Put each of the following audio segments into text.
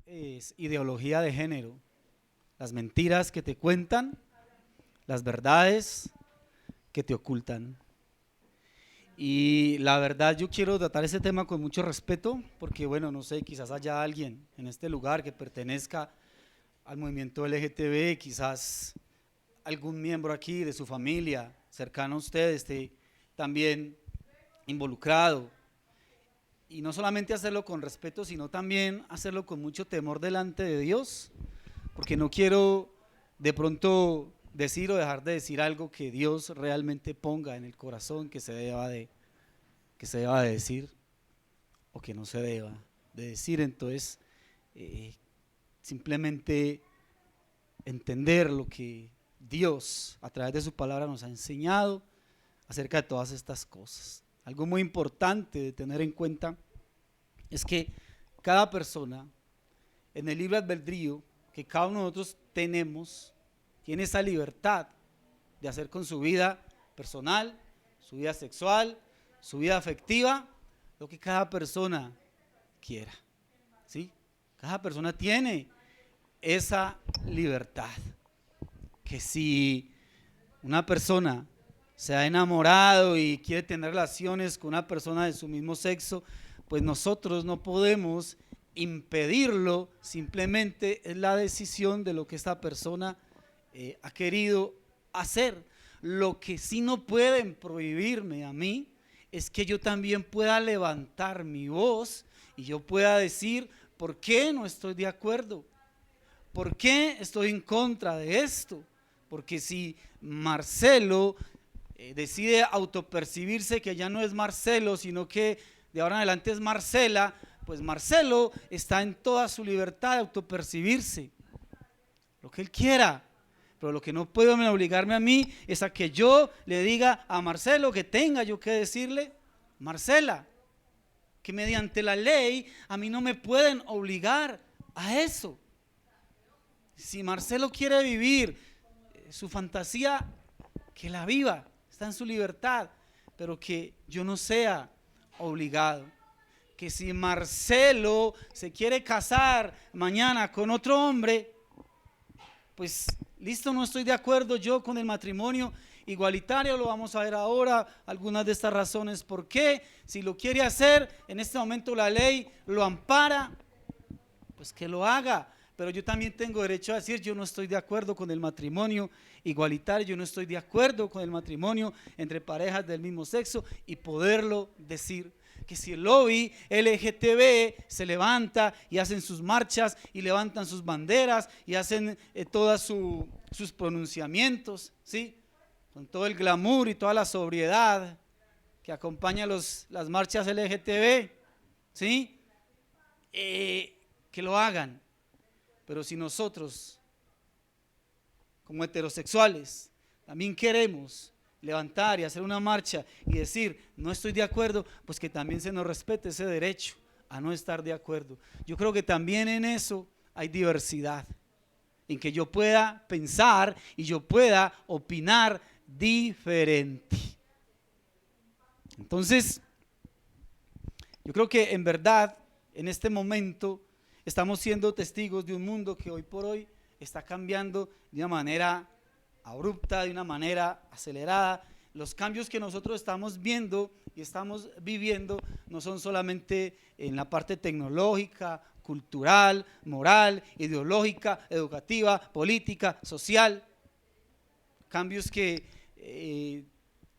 es ideología de género, las mentiras que te cuentan, las verdades que te ocultan. Y la verdad yo quiero tratar ese tema con mucho respeto porque bueno, no sé, quizás haya alguien en este lugar que pertenezca al movimiento LGTB, quizás algún miembro aquí de su familia cercano a usted esté también involucrado. Y no solamente hacerlo con respeto, sino también hacerlo con mucho temor delante de Dios, porque no quiero de pronto decir o dejar de decir algo que Dios realmente ponga en el corazón que se deba de decir o que no se deba de decir. Entonces, eh, simplemente entender lo que Dios a través de su palabra nos ha enseñado acerca de todas estas cosas. Algo muy importante de tener en cuenta es que cada persona en el libre albedrío que cada uno de nosotros tenemos, tiene esa libertad de hacer con su vida personal, su vida sexual, su vida afectiva, lo que cada persona quiera, ¿sí? Cada persona tiene esa libertad, que si una persona se ha enamorado y quiere tener relaciones con una persona de su mismo sexo, pues nosotros no podemos impedirlo, simplemente es la decisión de lo que esta persona ha querido hacer. Lo que sí no pueden prohibirme a mí es que yo también pueda levantar mi voz y yo pueda decir por qué no estoy de acuerdo, por qué estoy en contra de esto. Porque si Marcelo decide autopercibirse que ya no es Marcelo, sino que de ahora en adelante es Marcela, pues Marcelo está en toda su libertad de autopercibirse, lo que él quiera. Pero lo que no puede obligarme a mí es a que yo le diga a Marcelo que tenga yo que decirle Marcela, que mediante la ley a mí no me pueden obligar a eso. Si Marcelo quiere vivir su fantasía, que la viva, está en su libertad, pero que yo no sea obligado. Que si Marcelo se quiere casar mañana con otro hombre, pues listo, no estoy de acuerdo yo con el matrimonio igualitario, lo vamos a ver ahora, algunas de estas razones por qué. Si lo quiere hacer, en este momento la ley lo ampara, pues que lo haga. Pero yo también tengo derecho a decir, yo no estoy de acuerdo con el matrimonio igualitario, yo no estoy de acuerdo con el matrimonio entre parejas del mismo sexo, y poderlo decir. Que si el lobby LGTB se levanta y hacen sus marchas y levantan sus banderas y hacen todos sus pronunciamientos, ¿sí? Con todo el glamour y toda la sobriedad que acompaña las marchas LGTB, ¿sí? Que lo hagan. Pero si nosotros, como heterosexuales, también queremos levantar y hacer una marcha y decir no estoy de acuerdo, pues que también se nos respete ese derecho a no estar de acuerdo. Yo creo que también en eso hay diversidad, en que yo pueda pensar y yo pueda opinar diferente. Entonces, yo creo que en verdad, en este momento, estamos siendo testigos de un mundo que hoy por hoy está cambiando de una manera abrupta, de una manera acelerada. Los cambios que nosotros estamos viendo y estamos viviendo no son solamente en la parte tecnológica, cultural, moral, ideológica, educativa, política, social. Cambios que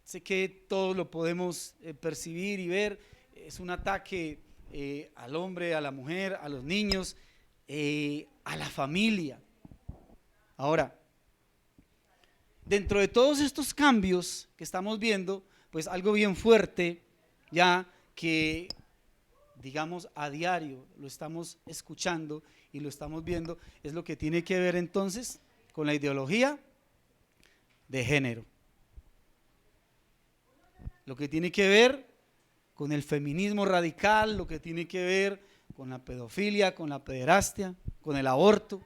sé que todos lo podemos percibir y ver. Es un ataque al hombre, a la mujer, a los niños, a la familia. Ahora, dentro de todos estos cambios que estamos viendo, pues algo bien fuerte, ya que digamos a diario lo estamos escuchando y lo estamos viendo, es lo que tiene que ver entonces con la ideología de género. Lo que tiene que ver con el feminismo radical, lo que tiene que ver con la pedofilia, con la pederastia, con el aborto.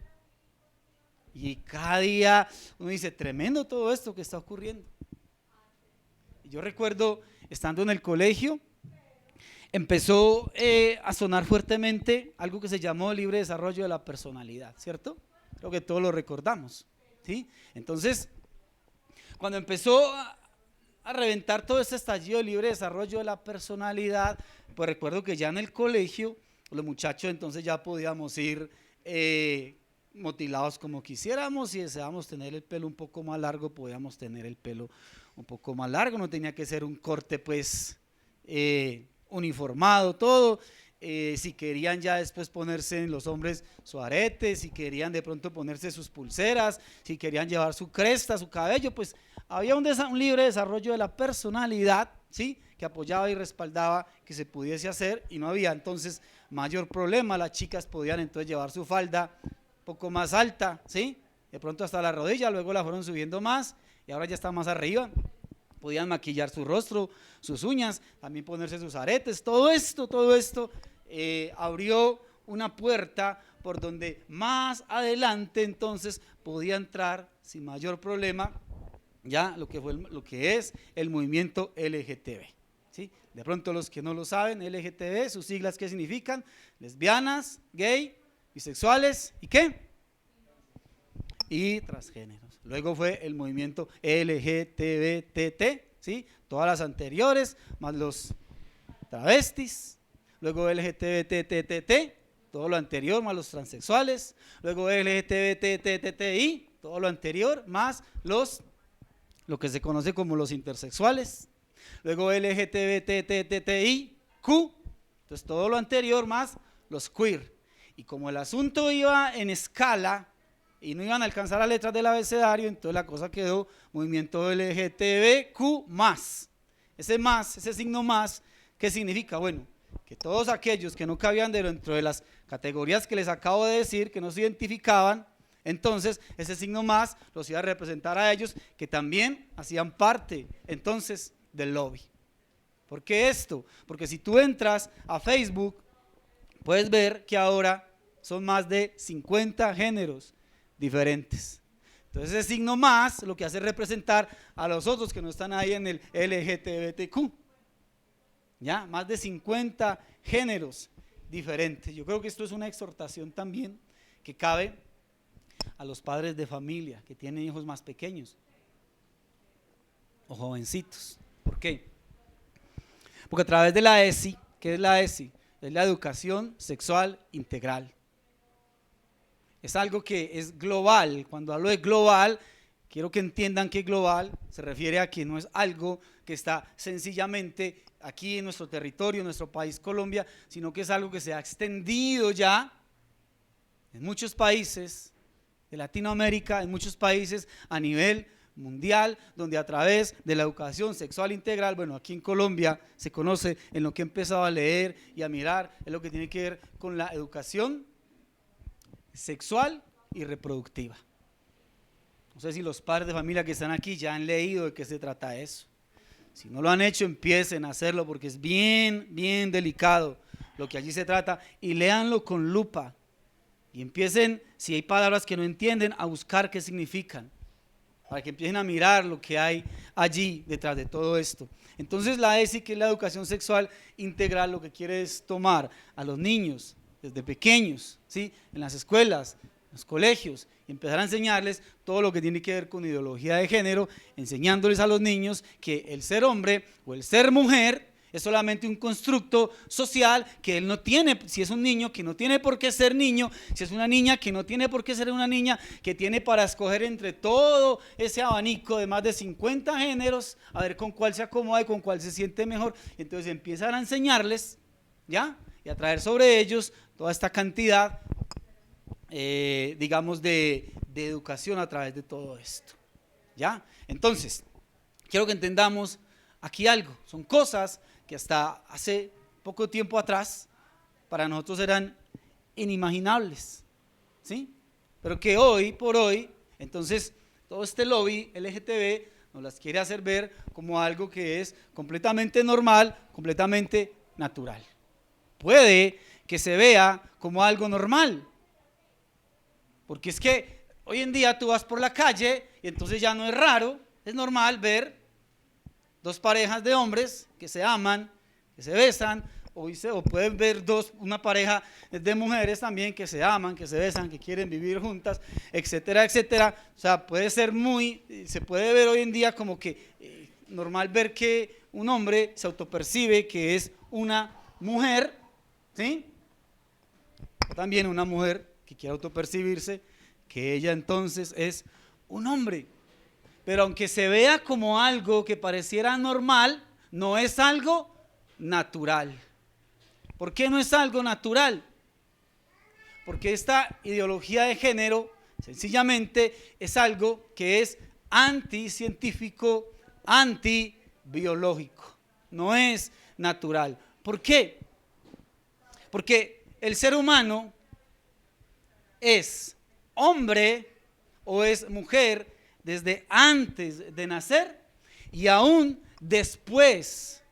Y cada día uno dice, tremendo todo esto que está ocurriendo. Y yo recuerdo, estando en el colegio, empezó a sonar fuertemente algo que se llamó libre desarrollo de la personalidad, ¿cierto? Creo que todos lo recordamos, ¿sí? Entonces, cuando empezó a reventar todo este estallido de libre desarrollo de la personalidad, pues recuerdo que ya en el colegio, los muchachos entonces ya podíamos ir motilados como quisiéramos. Si deseábamos tener el pelo un poco más largo, podíamos tener el pelo un poco más largo, no tenía que ser un corte pues uniformado todo. Si querían ya después ponerse en los hombres su arete, si querían de pronto ponerse sus pulseras, si querían llevar su cresta, su cabello, pues había un libre desarrollo de la personalidad, ¿sí?, que apoyaba y respaldaba que se pudiese hacer, y no había entonces mayor problema. Las chicas podían entonces llevar su falda un poco más alta, ¿sí?, de pronto hasta la rodilla, luego la fueron subiendo más y ahora ya está más arriba. Podían maquillar su rostro, sus uñas, también ponerse sus aretes. Todo esto abrió una puerta por donde más adelante entonces podía entrar sin mayor problema ya lo que es el movimiento LGTB, ¿sí? De pronto los que no lo saben, LGTB, sus siglas ¿qué significan? Lesbianas, gay, bisexuales y ¿qué? Y transgéneros. Luego fue el movimiento LGTBTT, ¿sí?, todas las anteriores, más los travestis. Luego LGTBTTT, todo lo anterior, más los transexuales. Luego LGTBTTTI, todo lo anterior, más lo que se conoce como los intersexuales. Luego LGTBTTTIQ, entonces todo lo anterior más los queer. Y como el asunto iba en escala y no iban a alcanzar las letras del abecedario, entonces la cosa quedó movimiento LGTBQ+. Ese signo más, ¿qué significa? Bueno, que todos aquellos que no cabían dentro de las categorías que les acabo de decir, que no se identificaban, entonces ese signo más los iba a representar a ellos, que también hacían parte entonces del lobby. ¿Por qué esto? Porque si tú entras a Facebook, puedes ver que ahora son más de 50 géneros diferentes. Entonces ese signo más lo que hace es representar a los otros que no están ahí en el LGTBTQ. Ya, más de 50 géneros diferentes. Yo creo que esto es una exhortación también que cabe a los padres de familia que tienen hijos más pequeños o jovencitos. ¿Por qué? Porque a través de la ESI, ¿qué es la ESI? Es la educación sexual integral. Es algo que es global. Cuando hablo de global, quiero que entiendan que global se refiere a que no es algo que está sencillamente aquí en nuestro territorio, en nuestro país Colombia, sino que es algo que se ha extendido ya en muchos países de Latinoamérica, en muchos países a nivel mundial, donde a través de la educación sexual integral, bueno, aquí en Colombia se conoce, en lo que he empezado a leer y a mirar, es lo que tiene que ver con la educación sexual y reproductiva. No sé si los padres de familia que están aquí ya han leído de qué se trata eso. Si no lo han hecho, empiecen a hacerlo porque es bien, bien delicado lo que allí se trata, y léanlo con lupa y empiecen, si hay palabras que no entienden, a buscar qué significan, para que empiecen a mirar lo que hay allí detrás de todo esto. Entonces la ESI, que es la educación sexual integral, lo que quiere es tomar a los niños desde pequeños, ¿sí?, en las escuelas, en los colegios, y empezar a enseñarles todo lo que tiene que ver con ideología de género, enseñándoles a los niños que el ser hombre o el ser mujer es solamente un constructo social que él no tiene. Si es un niño, que no tiene por qué ser niño; si es una niña, que no tiene por qué ser una niña, que tiene para escoger entre todo ese abanico de más de 50 géneros, a ver con cuál se acomoda y con cuál se siente mejor. Entonces empiezan a enseñarles, ¿ya?, y a traer sobre ellos toda esta cantidad, digamos, de educación a través de todo esto, ¿ya? Entonces, quiero que entendamos aquí algo. Son cosas que hasta hace poco tiempo atrás para nosotros eran inimaginables, ¿sí? Pero que hoy por hoy, entonces, todo este lobby LGTB nos las quiere hacer ver como algo que es completamente normal, completamente natural. Puede que se vea como algo normal, porque es que hoy en día tú vas por la calle y entonces ya no es raro, es normal ver dos parejas de hombres que se aman, que se besan, o pueden ver una pareja de mujeres también que se aman, que se besan, que quieren vivir juntas, etcétera, etcétera. O sea, se puede ver hoy en día como que normal ver que un hombre se autopercibe que es una mujer, ¿sí? O también una mujer que quiere autopercibirse que ella entonces es un hombre. Pero aunque se vea como algo que pareciera normal, no es algo natural. ¿Por qué no es algo natural? Porque esta ideología de género sencillamente es algo que es anticientífico, antibiológico. No es natural. ¿Por qué? Porque el ser humano es hombre o es mujer desde antes de nacer y aún después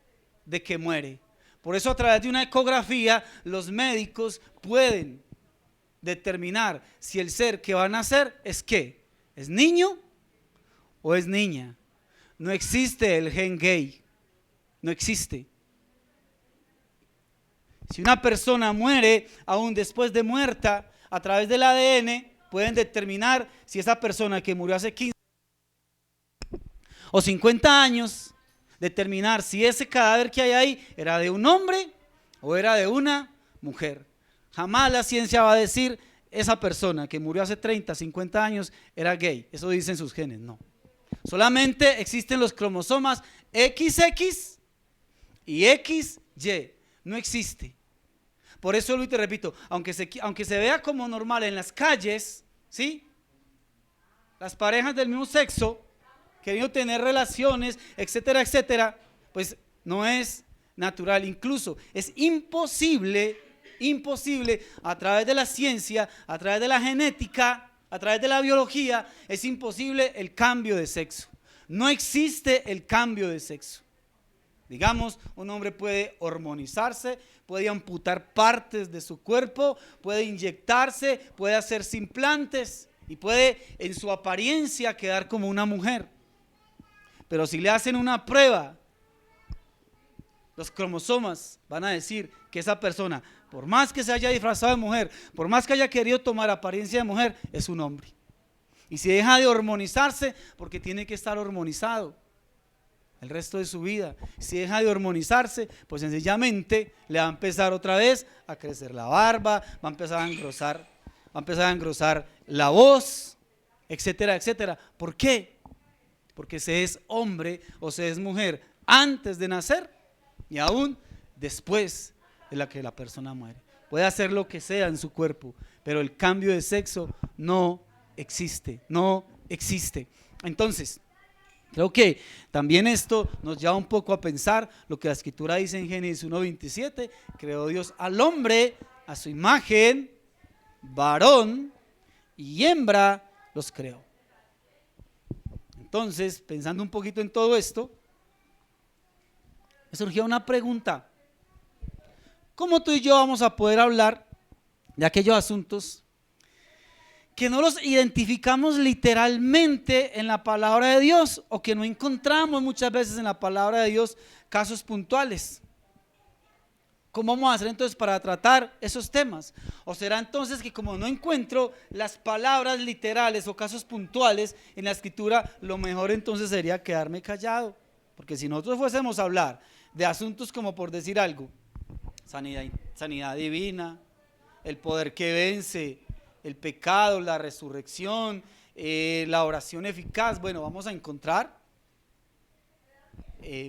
de que muere. Por eso a través de una ecografía los médicos pueden determinar si el ser que va a nacer es ¿qué? ¿Es niño o es niña? No existe el gen gay, no existe. Si una persona muere, aún después de muerta, a través del ADN pueden determinar si esa persona que murió hace 15 o 50 años, determinar si ese cadáver que hay ahí era de un hombre o era de una mujer. Jamás la ciencia va a decir esa persona que murió hace 30, 50 años era gay. Eso dicen sus genes, no. Solamente existen los cromosomas XX y XY. No existe. Por eso, Luis, te repito, aunque se vea como normal en las calles, ¿sí? Las parejas del mismo sexo queriendo tener relaciones, etcétera, etcétera, pues no es natural. Incluso es imposible a través de la ciencia, a través de la genética, a través de la biología, es imposible el cambio de sexo. No existe el cambio de sexo. Digamos, un hombre puede hormonizarse, puede amputar partes de su cuerpo, puede inyectarse, puede hacerse implantes y puede en su apariencia quedar como una mujer. Pero si le hacen una prueba, los cromosomas van a decir que esa persona, por más que se haya disfrazado de mujer, por más que haya querido tomar apariencia de mujer, es un hombre. Y si deja de hormonizarse, porque tiene que estar hormonizado el resto de su vida. Si deja de hormonizarse, pues sencillamente le va a empezar otra vez a crecer la barba, va a empezar a engrosar la voz, etcétera, etcétera. ¿Por qué? Porque se es hombre o se es mujer antes de nacer y aún después de la que la persona muere. Puede hacer lo que sea en su cuerpo, pero el cambio de sexo no existe, no existe. Entonces, creo que también esto nos lleva un poco a pensar lo que la escritura dice en Génesis 1:27, creó Dios al hombre a su imagen, varón y hembra los creó. Entonces, pensando un poquito en todo esto, me surgió una pregunta: ¿cómo tú y yo vamos a poder hablar de aquellos asuntos que no los identificamos literalmente en la palabra de Dios o que no encontramos muchas veces en la palabra de Dios casos puntuales? ¿Cómo vamos a hacer entonces para tratar esos temas? ¿O será entonces que como no encuentro las palabras literales o casos puntuales en la escritura, lo mejor entonces sería quedarme callado? Porque si nosotros fuésemos a hablar de asuntos como, por decir algo, sanidad divina, el poder que vence el pecado, la resurrección, la oración eficaz, bueno, vamos a encontrar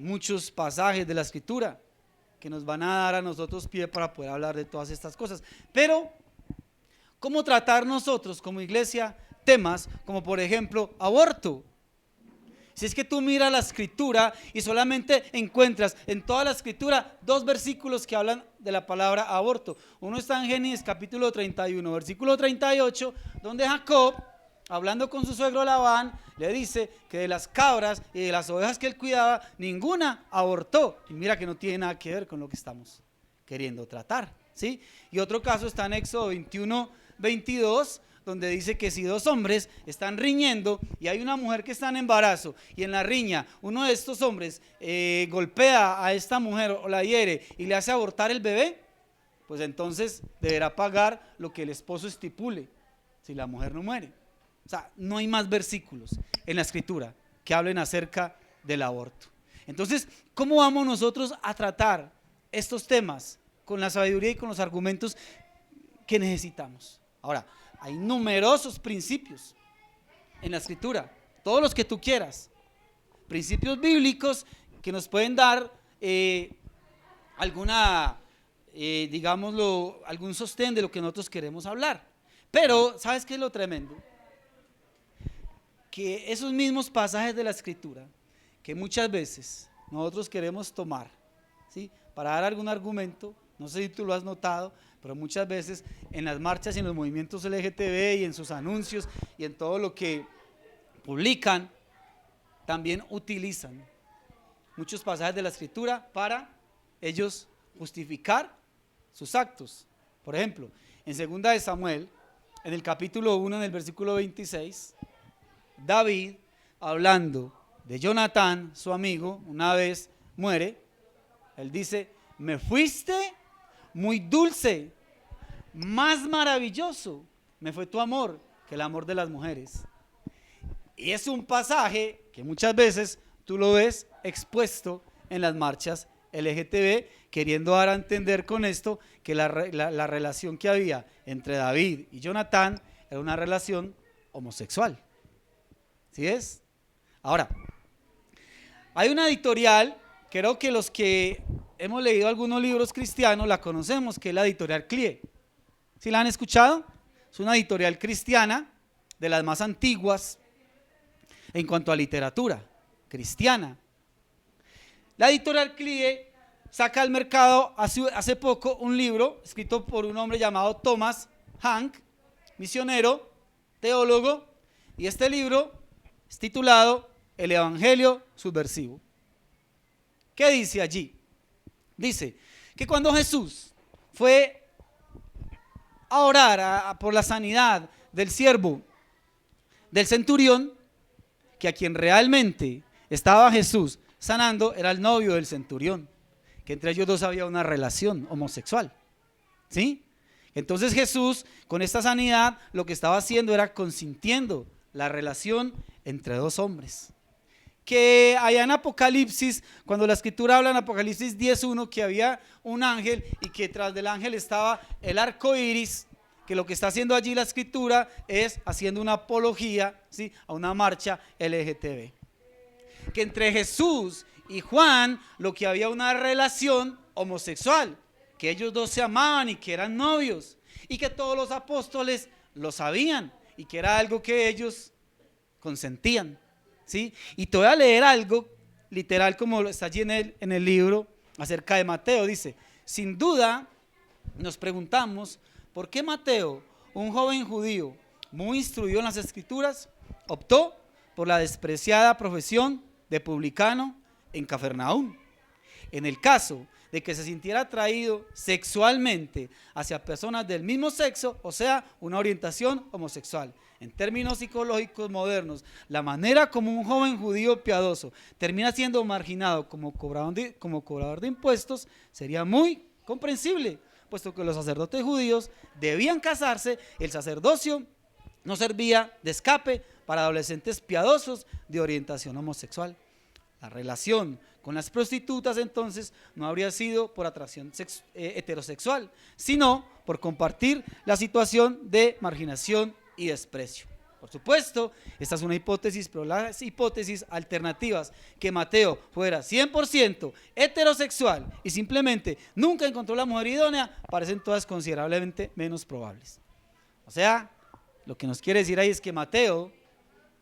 muchos pasajes de la escritura que nos van a dar a nosotros pie para poder hablar de todas estas cosas. Pero, ¿cómo tratar nosotros como iglesia temas como, por ejemplo, aborto? Si es que tú miras la escritura y solamente encuentras en toda la escritura 2 versículos que hablan de la palabra aborto. Uno está en Génesis capítulo 31, versículo 38, donde Jacob, hablando con su suegro Labán, le dice que de las cabras y de las ovejas que él cuidaba, ninguna abortó. Y mira que no tiene nada que ver con lo que estamos queriendo tratar, ¿sí? Y otro caso está en Éxodo 21, 22, donde dice que si dos hombres están riñendo y hay una mujer que está en embarazo y en la riña uno de estos hombres golpea a esta mujer o la hiere y le hace abortar el bebé, pues entonces deberá pagar lo que el esposo estipule si la mujer no muere. O sea, no hay más versículos en la escritura que hablen acerca del aborto. Entonces, ¿cómo vamos nosotros a tratar estos temas con la sabiduría y con los argumentos que necesitamos? Ahora, hay numerosos principios en la escritura, todos los que tú quieras, principios bíblicos que nos pueden dar digámoslo, algún sostén de lo que nosotros queremos hablar. Pero, ¿sabes qué es lo tremendo? Que esos mismos pasajes de la escritura que muchas veces nosotros queremos tomar, ¿sí?, para dar algún argumento, no sé si tú lo has notado, pero muchas veces en las marchas y en los movimientos LGTB y en sus anuncios y en todo lo que publican, también utilizan muchos pasajes de la escritura para ellos justificar sus actos. Por ejemplo, en 2 de Samuel, en el capítulo 1, en el versículo 26, David, hablando de Jonatán, su amigo, una vez muere, él dice: me fuiste muy dulce, más maravilloso me fue tu amor que el amor de las mujeres. Y es un pasaje que muchas veces tú lo ves expuesto en las marchas LGTB, queriendo dar a entender con esto que la relación que había entre David y Jonatán era una relación homosexual. ¿Sí es? Ahora, hay una editorial, creo que los que hemos leído algunos libros cristianos la conocemos, que es la editorial CLIE. ¿Sí la han escuchado? Es una editorial cristiana de las más antiguas en cuanto a literatura cristiana. La editorial CLIE saca al mercado hace poco un libro escrito por un hombre llamado Thomas Hank, misionero, teólogo, y este libro es titulado El Evangelio Subversivo. ¿Qué dice allí? Dice que cuando Jesús fue a orar por la sanidad del siervo del centurión, que a quien realmente estaba Jesús sanando era el novio del centurión, que entre ellos dos había una relación homosexual, ¿sí? Entonces Jesús, con esta sanidad, lo que estaba haciendo era consintiendo la relación entre dos hombres. Que allá en Apocalipsis, cuando la escritura habla en Apocalipsis 10:1, que había un ángel y que tras del ángel estaba el arco iris, que lo que está haciendo allí la escritura es haciendo una apología, ¿sí?, a una marcha LGTB. Que entre Jesús y Juan lo que había una relación homosexual, que ellos dos se amaban y que eran novios, y que todos los apóstoles lo sabían y que era algo que ellos consentían, ¿sí? Y te voy a leer algo literal como está allí en el libro acerca de Mateo. Dice: sin duda nos preguntamos por qué Mateo, un joven judío muy instruido en las escrituras, optó por la despreciada profesión de publicano en Cafarnaúm. En el caso de que se sintiera atraído sexualmente hacia personas del mismo sexo, o sea, una orientación homosexual. En términos psicológicos modernos, la manera como un joven judío piadoso termina siendo marginado como cobrador de impuestos sería muy comprensible, puesto que los sacerdotes judíos debían casarse. El sacerdocio no servía de escape para adolescentes piadosos de orientación homosexual. La relación con las prostitutas entonces no habría sido por atracción heterosexual, sino por compartir la situación de marginación y desprecio. Por supuesto, esta es una hipótesis, pero las hipótesis alternativas, que Mateo fuera 100% heterosexual y simplemente nunca encontró la mujer idónea, parecen todas considerablemente menos probables. O sea, lo que nos quiere decir ahí es que Mateo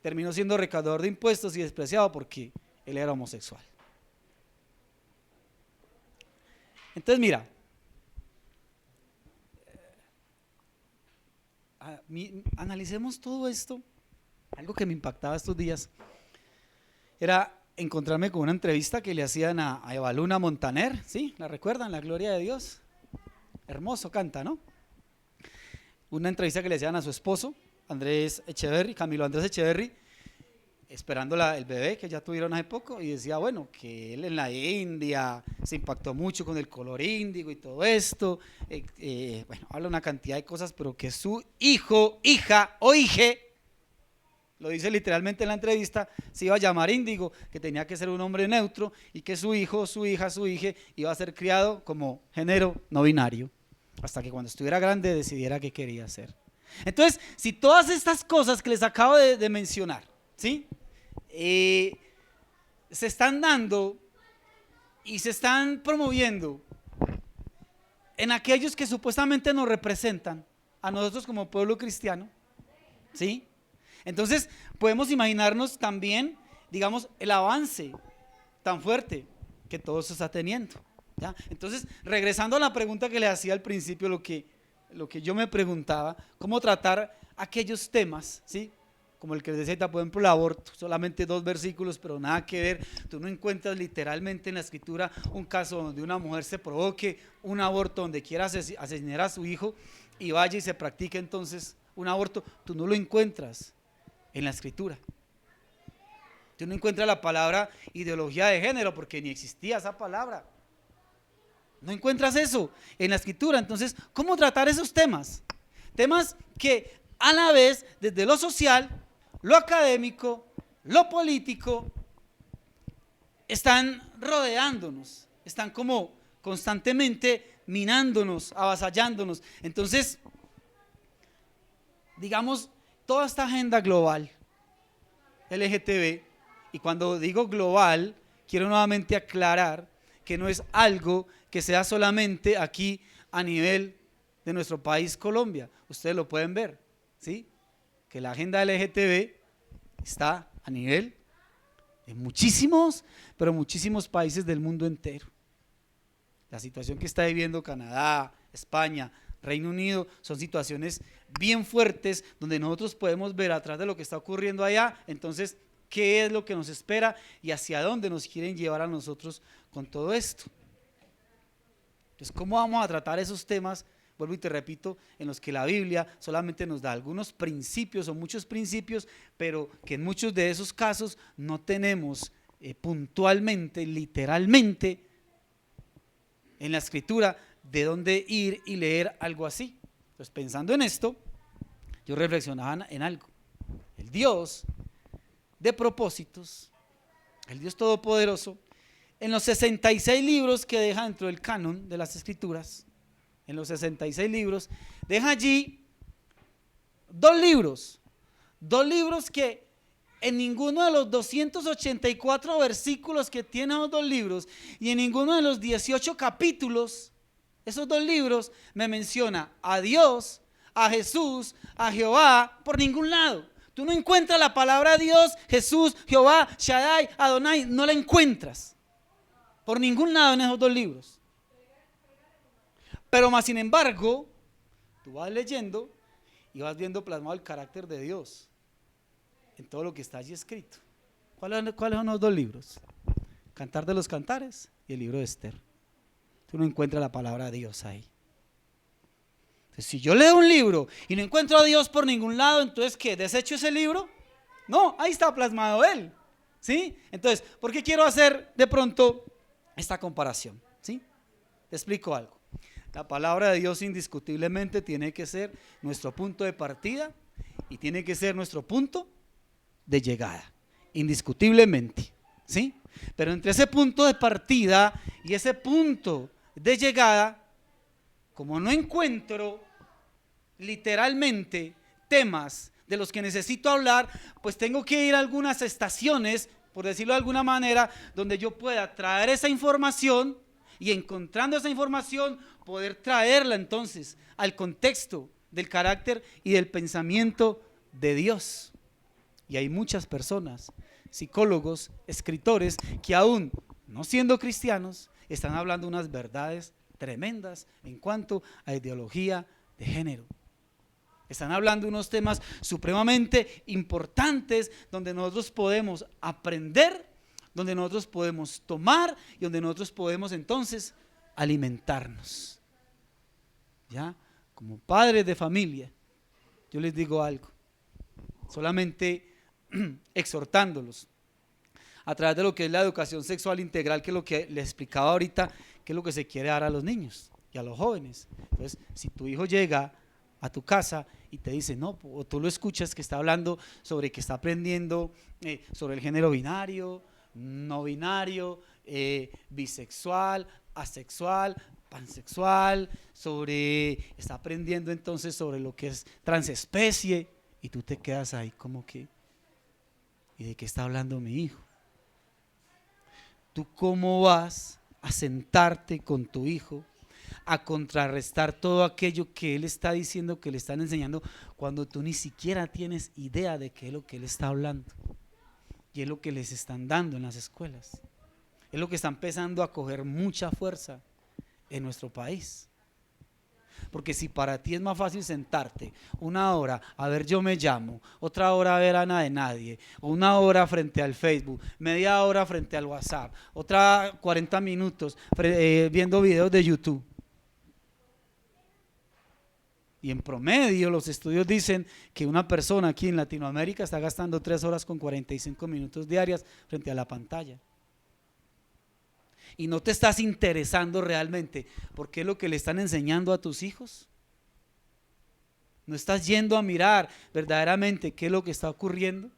terminó siendo recaudador de impuestos y despreciado porque él era homosexual. Entonces mira, analicemos todo esto. Algo que me impactaba estos días era encontrarme con una entrevista que le hacían a Eva Luna Montaner, ¿sí? ¿La recuerdan? La Gloria de Dios. Hermoso canta, ¿no? una entrevista que le hacían a su esposo, Andrés Echeverry, Camilo Andrés Echeverry, esperando el bebé que ya tuvieron hace poco, y decía, bueno, que él en la India se impactó mucho con el color índigo y todo esto, bueno, habla una cantidad de cosas, pero que su hijo, hija o hije, lo dice literalmente en la entrevista, se iba a llamar índigo, que tenía que ser un hombre neutro, y que su hijo, su hija, su hije iba a ser criado como género no binario, hasta que cuando estuviera grande decidiera qué quería hacer. Entonces, si todas estas cosas que les acabo de mencionar, ¿sí? Se están dando y se están promoviendo en aquellos que supuestamente nos representan a nosotros como pueblo cristiano, ¿sí? Entonces podemos imaginarnos también, digamos, el avance tan fuerte que todo eso está teniendo, ¿ya? Entonces, regresando a la pregunta que le hacía al principio, lo que yo me preguntaba, cómo tratar aquellos temas, ¿sí? Como el que les decía, por ejemplo, el aborto, solamente 2 versículos, pero nada que ver. Tú no encuentras literalmente en la escritura un caso donde una mujer se provoque un aborto, donde quiera asesinar a su hijo y vaya y se practique entonces un aborto. Tú no lo encuentras en la escritura. Tú no encuentras la palabra ideología de género, porque ni existía esa palabra. No encuentras eso en la escritura. Entonces, ¿cómo tratar esos temas? Temas que a la vez, desde lo social, lo académico, lo político, están rodeándonos, están como constantemente minándonos, avasallándonos. Entonces, digamos, toda esta agenda global, LGTB, y cuando digo global, quiero nuevamente aclarar que no es algo que sea solamente aquí a nivel de nuestro país Colombia. Ustedes lo pueden ver, ¿sí? Que la agenda LGTB está a nivel de muchísimos, pero muchísimos países del mundo entero. La situación que está viviendo Canadá, España, Reino Unido, son situaciones bien fuertes donde nosotros podemos ver atrás de lo que está ocurriendo allá, entonces, qué es lo que nos espera y hacia dónde nos quieren llevar a nosotros con todo esto. Entonces, ¿cómo vamos a tratar esos temas? Vuelvo y te repito, en los que la Biblia solamente nos da algunos principios o muchos principios, pero que en muchos de esos casos no tenemos puntualmente, literalmente, en la escritura, de dónde ir y leer algo así. Entonces, pensando en esto, yo reflexionaba en algo. El Dios de propósitos, el Dios todopoderoso, en los 66 libros que deja dentro del canon de las escrituras, en los 66 libros, deja allí 2 libros que en ninguno de los 284 versículos que tienen los 2 libros y en ninguno de los 18 capítulos, esos 2 libros me menciona a Dios, a Jesús, a Jehová, por ningún lado. Tú no encuentras la palabra Dios, Jesús, Jehová, Shaddai, Adonai, no la encuentras por ningún lado en esos 2 libros. Pero más sin embargo, tú vas leyendo y vas viendo plasmado el carácter de Dios en todo lo que está allí escrito. ¿Cuáles son los 2 libros? Cantar de los Cantares y el libro de Esther. Tú no encuentras la palabra Dios ahí. Entonces, si yo leo un libro y no encuentro a Dios por ningún lado, entonces ¿qué? ¿Desecho ese libro? No, ahí está plasmado Él, ¿sí? Entonces, ¿por qué quiero hacer de pronto esta comparación? ¿Sí? Te explico algo. La palabra de Dios indiscutiblemente tiene que ser nuestro punto de partida y tiene que ser nuestro punto de llegada, indiscutiblemente, ¿sí? Pero entre ese punto de partida y ese punto de llegada, como no encuentro literalmente temas de los que necesito hablar, pues tengo que ir a algunas estaciones, por decirlo de alguna manera, donde yo pueda traer esa información y encontrando esa información poder traerla entonces al contexto del carácter y del pensamiento de Dios. Y hay muchas personas, psicólogos, escritores, que aún no siendo cristianos, están hablando unas verdades tremendas en cuanto a ideología de género. Están hablando unos temas supremamente importantes donde nosotros podemos aprender, donde nosotros podemos tomar y donde nosotros podemos entonces alimentarnos. ¿Ya? Como padres de familia, yo les digo algo, solamente exhortándolos a través de lo que es la educación sexual integral, que es lo que les explicaba ahorita, que es lo que se quiere dar a los niños y a los jóvenes. Entonces, si tu hijo llega a tu casa y te dice, no, o tú lo escuchas que está hablando sobre que está aprendiendo sobre el género binario, no binario, bisexual, asexual, pansexual, está aprendiendo entonces sobre lo que es transespecie, y tú te quedas ahí como que, ¿y de qué está hablando mi hijo? ¿Tú cómo vas a sentarte con tu hijo a contrarrestar todo aquello que él está diciendo, que le están enseñando, cuando tú ni siquiera tienes idea de qué es lo que él está hablando? Y es lo que les están dando en las escuelas, es lo que está empezando a coger mucha fuerza en nuestro país. Porque si para ti es más fácil sentarte una hora a ver Yo Me Llamo, otra hora a ver Ana de Nadie, o una hora frente al Facebook, media hora frente al WhatsApp, otra 40 minutos viendo videos de YouTube. Y en promedio los estudios dicen que una persona aquí en Latinoamérica está gastando 3 horas con 45 minutos diarias frente a la pantalla. Y no te estás interesando realmente por qué es lo que le están enseñando a tus hijos. No estás yendo a mirar verdaderamente qué es lo que está ocurriendo.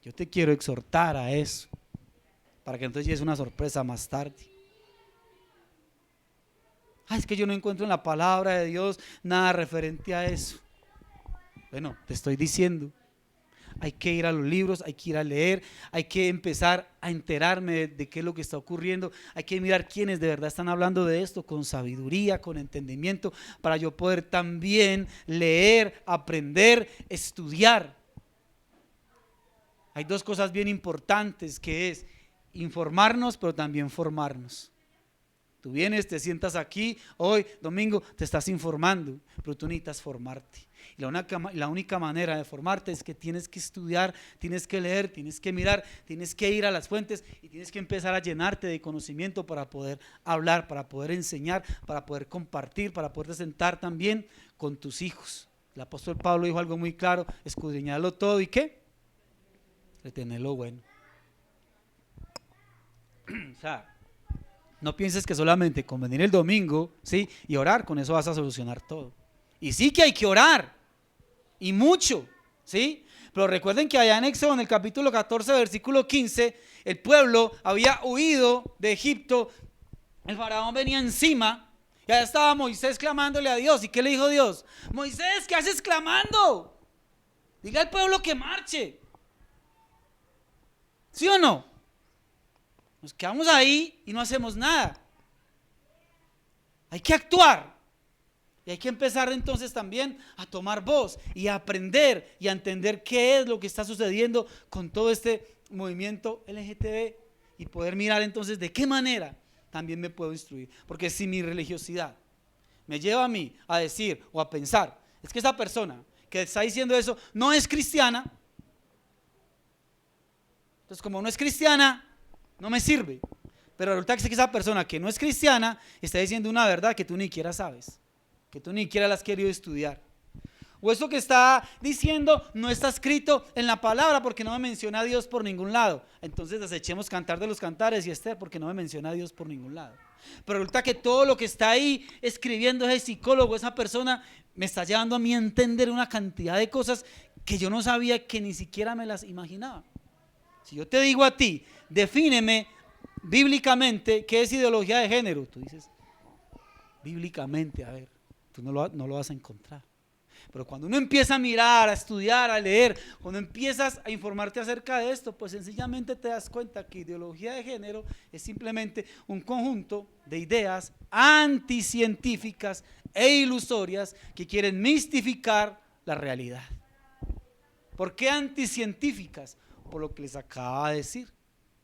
Yo te quiero exhortar a eso, para que entonces llegues una sorpresa más tarde. Es que yo no encuentro en la palabra de Dios nada referente a eso. Bueno, te estoy diciendo, hay que ir a los libros, hay que ir a leer, hay que empezar a enterarme de qué es lo que está ocurriendo, hay que mirar quiénes de verdad están hablando de esto con sabiduría, con entendimiento, para yo poder también leer, aprender, estudiar. Hay dos cosas bien importantes, que es informarnos, pero también formarnos. Tú vienes, te sientas aquí, hoy, domingo, te estás informando, pero tú necesitas formarte. Y la única manera de formarte es que tienes que estudiar, tienes que leer, tienes que mirar, tienes que ir a las fuentes y tienes que empezar a llenarte de conocimiento para poder hablar, para poder enseñar, para poder compartir, para poder sentar también con tus hijos. El apóstol Pablo dijo algo muy claro: escudriñarlo todo y ¿qué? Retener lo bueno. O sea, no pienses que solamente con venir el domingo, ¿sí?, y orar, con eso vas a solucionar todo. Y sí que hay que orar, y mucho, ¿sí? Pero recuerden que allá en Éxodo, en el capítulo 14, versículo 15, el pueblo había huido de Egipto, el faraón venía encima, y allá estaba Moisés clamándole a Dios. ¿Y qué le dijo Dios? Moisés, ¿qué haces clamando? Diga al pueblo que marche. ¿Sí o no? Nos quedamos ahí y no hacemos nada. Hay que actuar. Y hay que empezar entonces también a tomar voz y a aprender y a entender qué es lo que está sucediendo con todo este movimiento LGTB, y poder mirar entonces de qué manera también me puedo instruir. Porque si mi religiosidad me lleva a mí a decir o a pensar, es que esa persona que está diciendo eso no es cristiana, entonces como no es cristiana, no me sirve. Pero resulta que esa persona que no es cristiana está diciendo una verdad que tú ni siquiera sabes, que tú ni siquiera la has querido estudiar. O eso que está diciendo no está escrito en la palabra, porque no me menciona a Dios por ningún lado. Entonces desechemos Cantar de los Cantares y Esther, porque no me menciona a Dios por ningún lado. Pero resulta que todo lo que está ahí escribiendo ese psicólogo, esa persona, me está llevando a mí a entender una cantidad de cosas que yo no sabía, que ni siquiera me las imaginaba. Si yo te digo a ti, defíneme bíblicamente qué es ideología de género, tú dices, bíblicamente, a ver, tú no lo vas a encontrar. Pero cuando uno empieza a mirar, a estudiar, a leer, cuando empiezas a informarte acerca de esto, pues sencillamente te das cuenta que ideología de género es simplemente un conjunto de ideas anticientíficas e ilusorias que quieren mistificar la realidad. ¿Por qué anticientíficas? Por lo que les acaba de decir,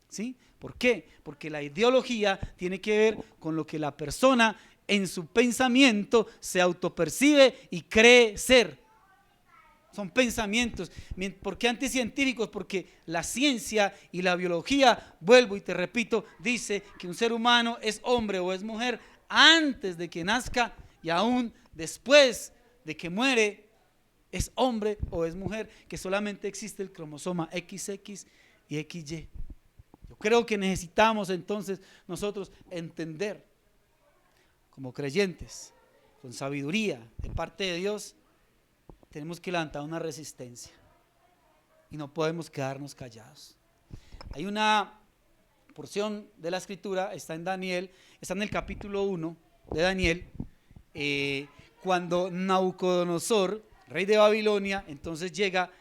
¿sí? ¿Por qué? Porque la ideología tiene que ver con lo que la persona en su pensamiento se autopercibe y cree ser. Son pensamientos. ¿Por qué anticientíficos? Porque la ciencia y la biología, vuelvo y te repito, dice que un ser humano es hombre o es mujer antes de que nazca y aún después de que muere ¿Es hombre o es mujer? Que solamente existe el cromosoma XX y XY. Yo creo que necesitamos entonces nosotros entender como creyentes, con sabiduría de parte de Dios, tenemos que levantar una resistencia y no podemos quedarnos callados. Hay una porción de la escritura, está en Daniel, está en el capítulo 1 de Daniel, cuando Nabucodonosor, rey de Babilonia, entonces llega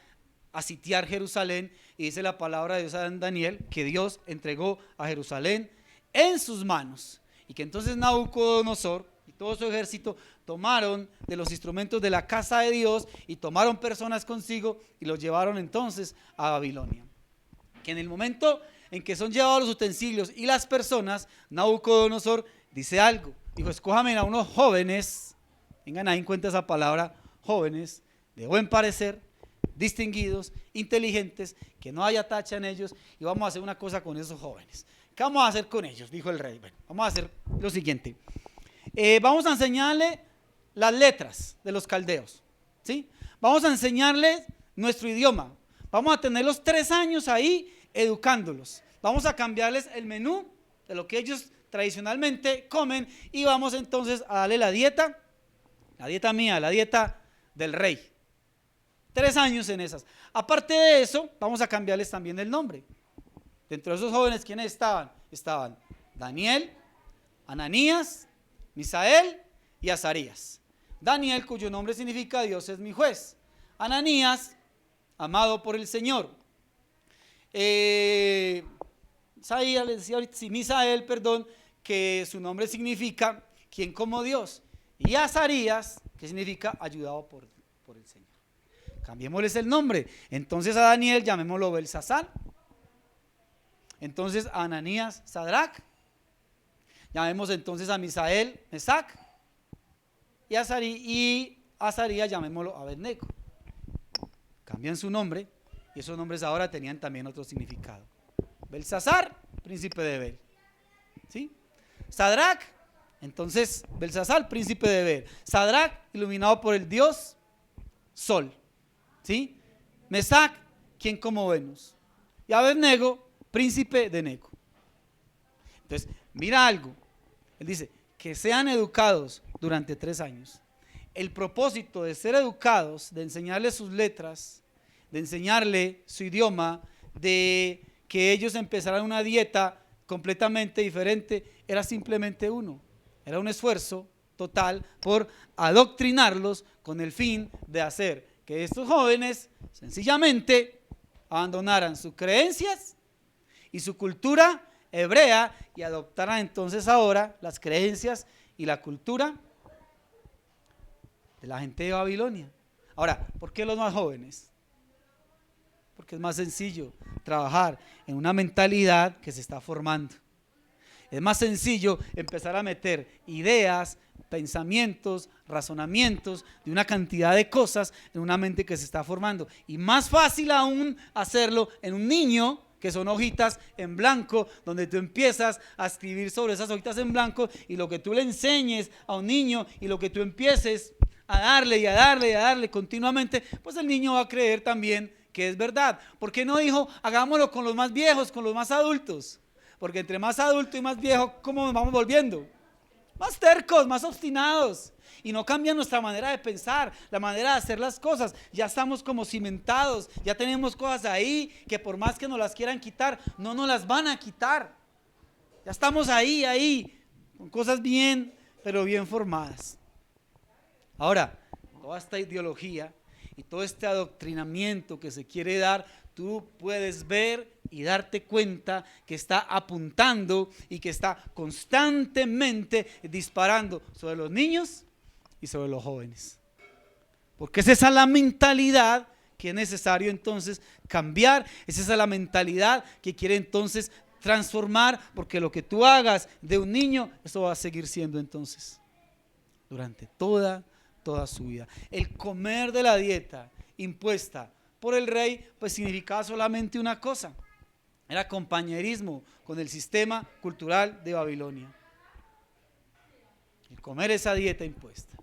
a sitiar Jerusalén, y dice la palabra de Dios en Daniel que Dios entregó a Jerusalén en sus manos, y que entonces Nabucodonosor y todo su ejército tomaron de los instrumentos de la casa de Dios y tomaron personas consigo y los llevaron entonces a Babilonia. Que en el momento en que son llevados los utensilios y las personas, Nabucodonosor dice algo, dijo: escójame a unos jóvenes, tengan ahí en cuenta esa palabra, jóvenes, de buen parecer, distinguidos, inteligentes, que no haya tacha en ellos, y vamos a hacer una cosa con esos jóvenes. ¿Qué vamos a hacer con ellos?, dijo el rey. Bueno, vamos a hacer lo siguiente, vamos a enseñarle las letras de los caldeos, ¿sí? Vamos a enseñarles nuestro idioma, vamos a tenerlos 3 años ahí educándolos, vamos a cambiarles el menú de lo que ellos tradicionalmente comen, y vamos entonces a darle la dieta mía, la dieta del rey. 3 años en esas. Aparte de eso, vamos a cambiarles también el nombre. Dentro de esos jóvenes, ¿quiénes estaban? Estaban Daniel, Ananías, Misael y Azarías. Daniel, cuyo nombre significa Dios es mi juez. Ananías, amado por el Señor. Misael, que su nombre significa quien como Dios. Y Azarías, que significa ayudado por el Señor. Cambiémosles el nombre. Entonces a Daniel llamémoslo Belsasar. Entonces a Ananías, Sadrach. Llamemos entonces a Misael, Mesac. Y a Azarías llamémoslo Abednego. Cambian su nombre, y esos nombres ahora tenían también otro significado. Belsasar, príncipe de Bel, ¿sí? Sadrach, entonces Belsasar, príncipe de Bel. Sadrach, iluminado por el Dios Sol, ¿sí? Mesac, quien como Venus. Y Abednego, príncipe de Neco. Entonces, mira algo. Él dice que sean educados durante 3 años. El propósito de ser educados, de enseñarles sus letras, de enseñarle su idioma, de que ellos empezaran una dieta completamente diferente, era simplemente uno. Era un esfuerzo total por adoctrinarlos con el fin de hacer que estos jóvenes sencillamente abandonaran sus creencias y su cultura hebrea y adoptaran entonces ahora las creencias y la cultura de la gente de Babilonia. Ahora, ¿por qué los más jóvenes? Porque es más sencillo trabajar en una mentalidad que se está formando. Es más sencillo empezar a meter ideas, pensamientos, razonamientos de una cantidad de cosas en una mente que se está formando. Y más fácil aún hacerlo en un niño, que son hojitas en blanco, donde tú empiezas a escribir sobre esas hojitas en blanco, y lo que tú le enseñes a un niño y lo que tú empieces a darle y a darle y a darle continuamente, pues el niño va a creer también que es verdad. ¿Por qué no dijo hagámoslo con los más viejos, con los más adultos? Porque entre más adulto y más viejo, ¿cómo nos vamos volviendo? Más tercos, más obstinados. Y no cambia nuestra manera de pensar, la manera de hacer las cosas. Ya estamos como cimentados, ya tenemos cosas ahí que por más que nos las quieran quitar, no nos las van a quitar. Ya estamos ahí, con cosas bien, pero bien formadas. Ahora, toda esta ideología y todo este adoctrinamiento que se quiere dar, tú puedes ver y darte cuenta que está apuntando y que está constantemente disparando sobre los niños y sobre los jóvenes. Porque es esa la mentalidad que es necesario entonces cambiar, es esa la mentalidad que quiere entonces transformar, porque lo que tú hagas de un niño, eso va a seguir siendo entonces durante toda su vida. El comer de la dieta impuesta por el rey, pues significaba solamente una cosa: era compañerismo con el sistema cultural de Babilonia. El comer esa dieta impuesta.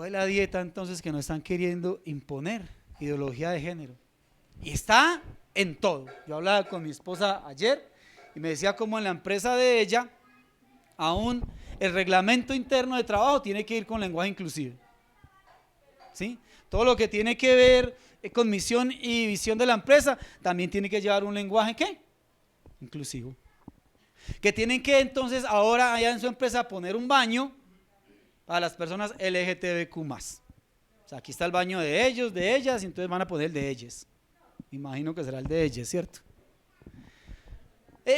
¿Cuál es la dieta entonces que nos están queriendo imponer? Ideología de género. Y está en todo. Yo hablaba con mi esposa ayer y me decía como en la empresa de ella, aún el reglamento interno de trabajo tiene que ir con lenguaje inclusivo. ¿Sí? Todo lo que tiene que ver con misión y visión de la empresa también tiene que llevar un lenguaje ¿qué? Inclusivo. Que tienen que entonces ahora allá en su empresa poner un baño para las personas LGTBQ+. O sea, aquí está el baño de ellos, de ellas, y entonces van a poner el de ellas. Me imagino que será el de ellas, ¿cierto?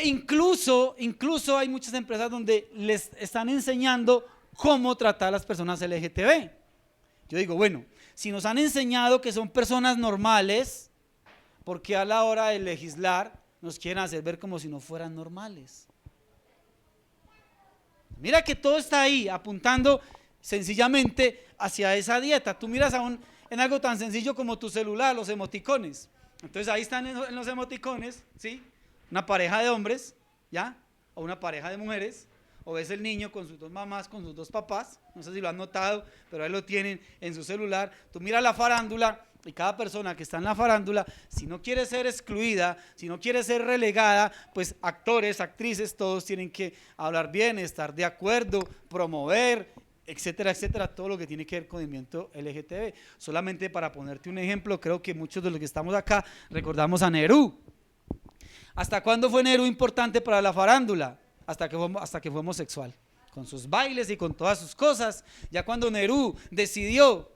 Incluso hay muchas empresas donde les están enseñando cómo tratar a las personas LGTB. Yo digo, bueno, si nos han enseñado que son personas normales, ¿por qué a la hora de legislar nos quieren hacer ver como si no fueran normales? Mira que todo está ahí, apuntando sencillamente hacia esa dieta. Tú miras en algo tan sencillo como tu celular, los emoticones. Entonces ahí están en los emoticones, ¿sí? Una pareja de hombres, ¿ya? O una pareja de mujeres. O ves el niño con sus dos mamás, con sus dos papás. No sé si lo han notado, pero ahí lo tienen en su celular. Tú miras la farándula y cada persona que está en la farándula, si no quiere ser excluida, si no quiere ser relegada, pues actores, actrices, todos tienen que hablar bien, estar de acuerdo, promover, etcétera, etcétera, todo lo que tiene que ver con el movimiento LGTB. Solamente para ponerte un ejemplo, creo que muchos de los que estamos acá recordamos a Nerú. ¿Hasta cuándo fue Nerú importante para la farándula? Hasta que fue homosexual, con sus bailes y con todas sus cosas. Ya cuando Nerú decidió,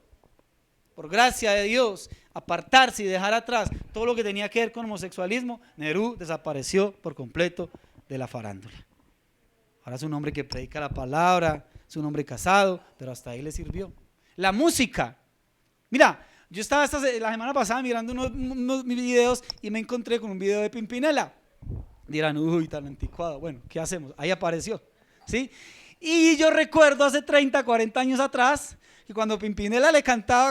por gracia de Dios, apartarse y dejar atrás todo lo que tenía que ver con homosexualismo, Nerú desapareció por completo de la farándula. Ahora es un hombre que predica la palabra, es un hombre casado, pero hasta ahí le sirvió. La música. Mira, yo estaba la semana pasada mirando unos videos y me encontré con un video de Pimpinela. Dirán, uy, tan anticuado. Bueno, ¿qué hacemos? Ahí apareció, ¿sí? Y yo recuerdo hace 30, 40 años atrás, que cuando Pimpinela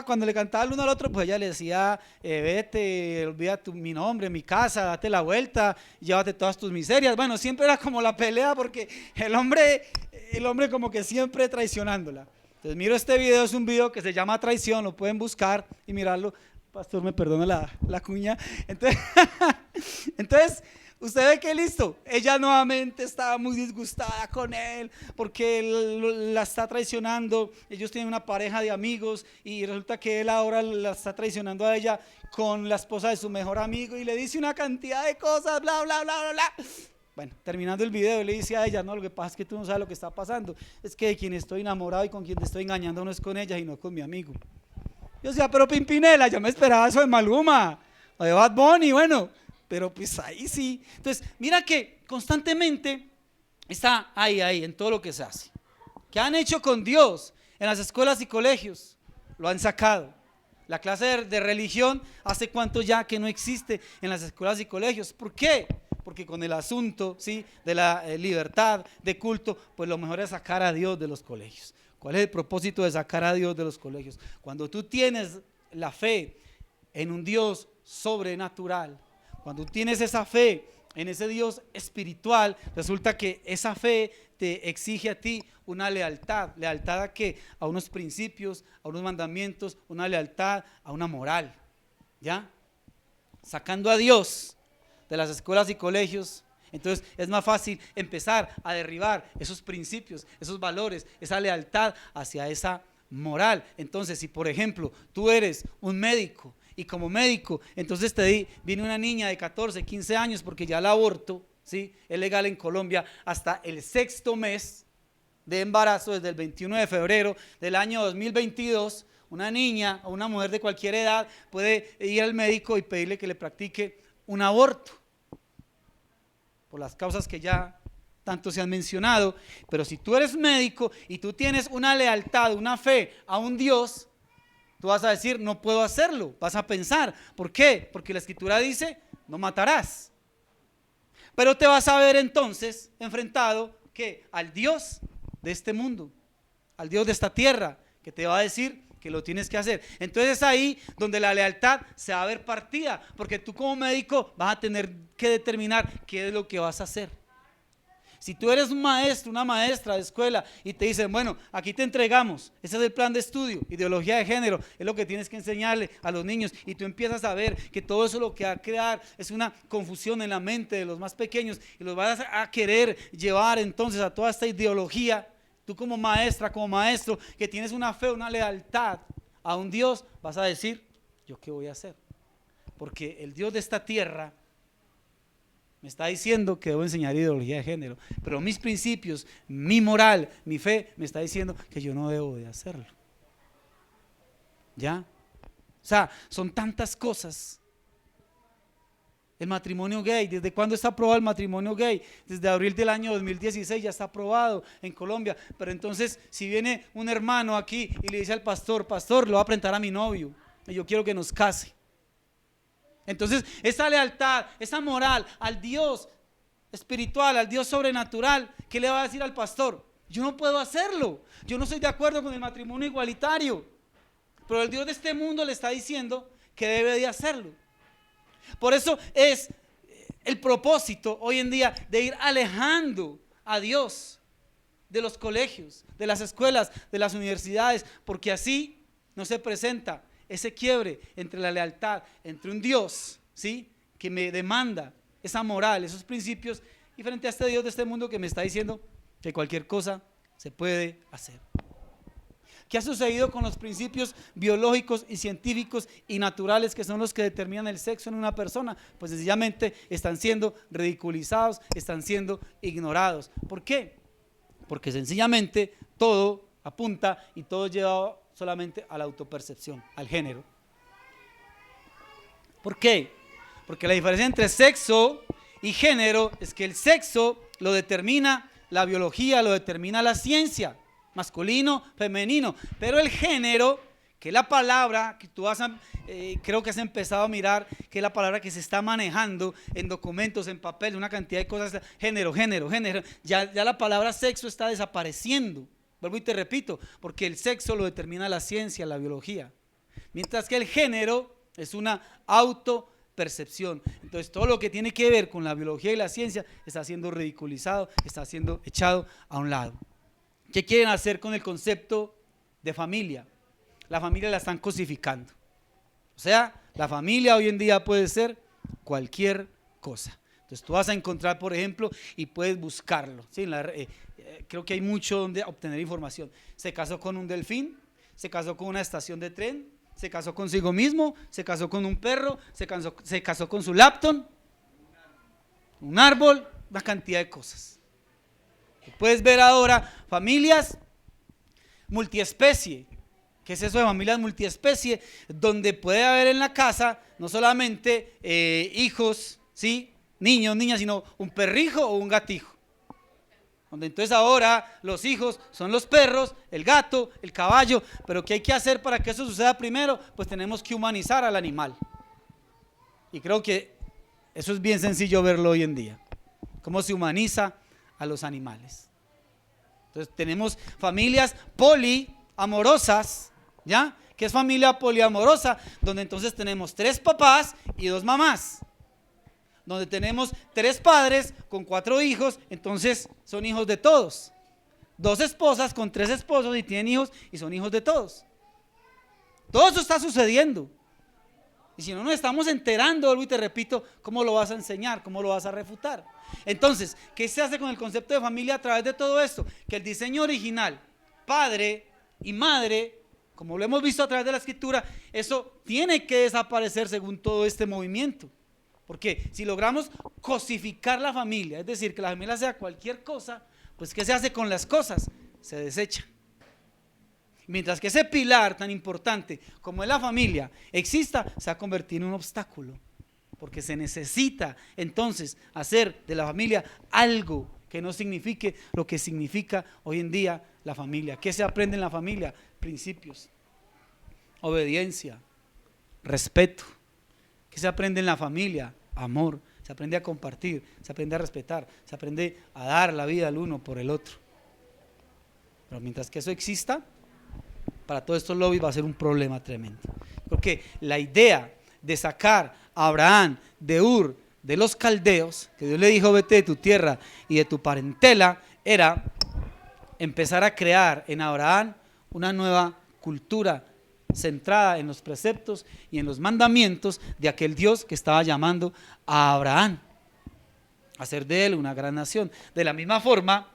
cuando le cantaba el uno al otro, pues ella le decía, vete, olvida mi nombre, mi casa, date la vuelta, llévate todas tus miserias. Bueno, siempre era como la pelea porque el hombre como que siempre traicionándola. Entonces miro este video, es un video que se llama Traición, lo pueden buscar y mirarlo. Pastor, me perdona la cuña. Entonces usted ve que listo, ella nuevamente estaba muy disgustada con él porque él la está traicionando. Ellos tienen una pareja de amigos y resulta que él ahora la está traicionando a ella con la esposa de su mejor amigo y le dice una cantidad de cosas, bla, bla, bla, bla, bla. Bueno, terminando el video, le dice a ella, no, lo que pasa es que tú no sabes lo que está pasando, es que de quien estoy enamorado y con quien te estoy engañando no es con ella, sino con mi amigo. Yo decía, pero Pimpinela, yo me esperaba eso de Maluma o de Bad Bunny, bueno, pero pues ahí sí. Entonces, mira que constantemente está ahí, en todo lo que se hace. ¿Qué han hecho con Dios en las escuelas y colegios? Lo han sacado. La clase de religión, ¿hace cuánto ya que no existe en las escuelas y colegios? ¿Por qué? Porque con el asunto, ¿sí?, de la libertad de culto, pues lo mejor es sacar a Dios de los colegios. ¿Cuál es el propósito de sacar a Dios de los colegios? Cuando tú tienes la fe en un Dios sobrenatural, cuando tienes esa fe en ese Dios espiritual, resulta que esa fe te exige a ti una lealtad. ¿Lealtad a qué? A unos principios, a unos mandamientos, una lealtad a una moral. ¿Ya? Sacando a Dios de las escuelas y colegios, entonces es más fácil empezar a derribar esos principios, esos valores, esa lealtad hacia esa moral. Entonces, si por ejemplo tú eres un médico y como médico, entonces viene una niña de 14, 15 años, porque ya el aborto, ¿sí?, es legal en Colombia hasta el 6º mes de embarazo, desde el 21 de febrero del año 2022, una niña o una mujer de cualquier edad puede ir al médico y pedirle que le practique un aborto, por las causas que ya tanto se han mencionado. Pero si tú eres médico y tú tienes una lealtad, una fe a un Dios, tú vas a decir, no puedo hacerlo. Vas a pensar, ¿por qué? Porque la escritura dice, no matarás. Pero te vas a ver entonces enfrentado, ¿qué?, al Dios de este mundo, al Dios de esta tierra, que te va a decir que lo tienes que hacer. Entonces es ahí donde la lealtad se va a ver partida, porque tú como médico vas a tener que determinar qué es lo que vas a hacer. Si tú eres un maestro, una maestra de escuela y te dicen, bueno, aquí te entregamos, ese es el plan de estudio, ideología de género, es lo que tienes que enseñarle a los niños, y tú empiezas a ver que todo eso lo que va a crear es una confusión en la mente de los más pequeños y los vas a querer llevar entonces a toda esta ideología. Tú como maestra, como maestro, que tienes una fe, una lealtad a un Dios, vas a decir, ¿yo qué voy a hacer? Porque el Dios de esta tierra me está diciendo que debo enseñar ideología de género, pero mis principios, mi moral, mi fe me está diciendo que yo no debo de hacerlo. ¿Ya? O sea, son tantas cosas. El matrimonio gay, ¿desde cuándo está aprobado el matrimonio gay? Desde abril del año 2016 ya está aprobado en Colombia. Pero entonces, si viene un hermano aquí y le dice al pastor, pastor, le voy a presentar a mi novio y yo quiero que nos case. Entonces, esa lealtad, esa moral al Dios espiritual, al Dios sobrenatural, ¿qué le va a decir al pastor? Yo no puedo hacerlo, yo no estoy de acuerdo con el matrimonio igualitario, pero el Dios de este mundo le está diciendo que debe de hacerlo. Por eso es el propósito hoy en día de ir alejando a Dios de los colegios, de las escuelas, de las universidades, porque así no se presenta ese quiebre entre la lealtad, entre un Dios, ¿sí?, que me demanda esa moral, esos principios, y frente a este Dios de este mundo que me está diciendo que cualquier cosa se puede hacer. ¿Qué ha sucedido con los principios biológicos y científicos y naturales que son los que determinan el sexo en una persona? Pues sencillamente están siendo ridiculizados, están siendo ignorados. ¿Por qué? Porque sencillamente todo apunta y todo lleva solamente a la autopercepción, al género. ¿Por qué? Porque la diferencia entre sexo y género es que el sexo lo determina la biología, lo determina la ciencia, masculino, femenino, pero el género, que es la palabra que tú creo que has empezado a mirar, que es la palabra que se está manejando en documentos, en papel, una cantidad de cosas, género, ya la palabra sexo está desapareciendo. Vuelvo y te repito, porque el sexo lo determina la ciencia, la biología, mientras que el género es una autopercepción. Entonces todo lo que tiene que ver con la biología y la ciencia está siendo ridiculizado, está siendo echado a un lado. ¿Qué quieren hacer con el concepto de familia? La familia la están cosificando. O sea, la familia hoy en día puede ser cualquier cosa. Entonces tú vas a encontrar, por ejemplo, y puedes buscarlo, ¿sí? Creo que hay mucho donde obtener información. Se casó con un delfín, se casó con una estación de tren, se casó consigo mismo, se casó con un perro, se casó con su laptop, un árbol, una cantidad de cosas. Puedes ver ahora familias multiespecie. ¿Qué es eso de familias multiespecie? Donde puede haber en la casa no solamente hijos, ¿sí?, niños, niñas, sino un perrijo o un gatijo. Donde entonces ahora los hijos son los perros, el gato, el caballo. Pero ¿qué hay que hacer para que eso suceda primero? Pues tenemos que humanizar al animal. Y creo que eso es bien sencillo verlo hoy en día. Cómo se humaniza a los animales. Entonces tenemos familias poliamorosas, ¿ya? ¿Qué es familia poliamorosa? Donde entonces tenemos 3 papás y 2 mamás. Donde tenemos 3 padres con 4 hijos, entonces son hijos de todos. 2 esposas con 3 esposos y tienen hijos y son hijos de todos. Todo eso está sucediendo. Y si no nos estamos enterando, vuelvo y te repito, ¿cómo lo vas a enseñar? ¿Cómo lo vas a refutar? Entonces, ¿qué se hace con el concepto de familia a través de todo esto? Que el diseño original, padre y madre, como lo hemos visto a través de la escritura, eso tiene que desaparecer según todo este movimiento. Porque si logramos cosificar la familia, es decir, que la familia sea cualquier cosa, pues ¿qué se hace con las cosas? Se desecha. Mientras que ese pilar tan importante como es la familia exista, se va a convertir en un obstáculo, porque se necesita entonces hacer de la familia algo que no signifique lo que significa hoy en día la familia. ¿Qué se aprende en la familia? Principios, obediencia, respeto. ¿Qué se aprende en la familia? Amor. Se aprende a compartir, se aprende a respetar, se aprende a dar la vida al uno por el otro. Pero mientras que eso exista, para todos estos lobbies va a ser un problema tremendo. Porque la idea de sacar a Abraham de Ur de los caldeos, que Dios le dijo vete de tu tierra y de tu parentela, era empezar a crear en Abraham una nueva cultura centrada en los preceptos y en los mandamientos de aquel Dios que estaba llamando a Abraham, hacer de él una gran nación. De la misma forma,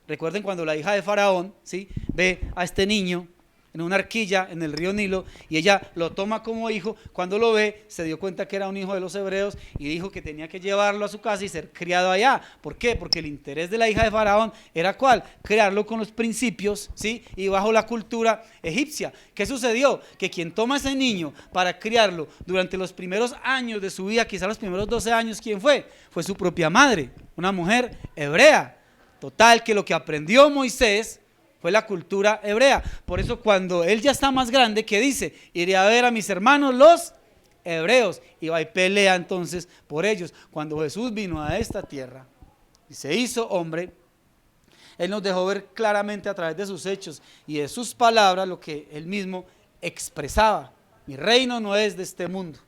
recuerden cuando la hija de Faraón, ¿sí?, ve a este niño en una arquilla en el río Nilo y ella lo toma como hijo. Cuando lo ve, se dio cuenta que era un hijo de los hebreos y dijo que tenía que llevarlo a su casa y ser criado allá. ¿Por qué? Porque el interés de la hija de Faraón era ¿cuál? Crearlo con los principios, ¿sí?, y bajo la cultura egipcia. ¿Qué sucedió? Que quien toma a ese niño para criarlo durante los primeros años de su vida, quizás los primeros 12 años, ¿quién fue? Fue su propia madre, una mujer hebrea. Total, que lo que aprendió Moisés fue la cultura hebrea. Por eso cuando él ya está más grande, ¿qué dice? Iré a ver a mis hermanos los hebreos, y va y pelea entonces por ellos. Cuando Jesús vino a esta tierra y se hizo hombre, él nos dejó ver claramente a través de sus hechos y de sus palabras lo que él mismo expresaba. Mi reino no es de este mundo.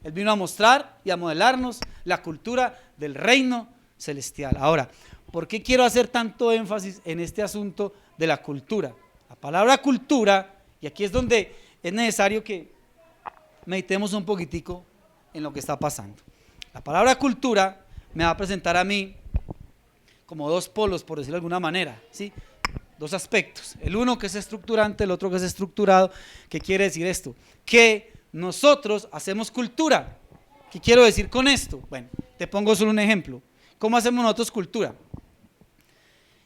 Él vino a mostrar y a modelarnos la cultura del reino celestial. Ahora, ¿por qué quiero hacer tanto énfasis en este asunto de la cultura? La palabra cultura, y aquí es donde es necesario que meditemos un poquitico en lo que está pasando. La palabra cultura me va a presentar a mí como dos polos, por decirlo de alguna manera, ¿sí? Dos aspectos, el uno que es estructurante, el otro que es estructurado. ¿Qué quiere decir esto? Que nosotros hacemos cultura. ¿Qué quiero decir con esto? Bueno, te pongo solo un ejemplo. ¿Cómo hacemos nosotros cultura?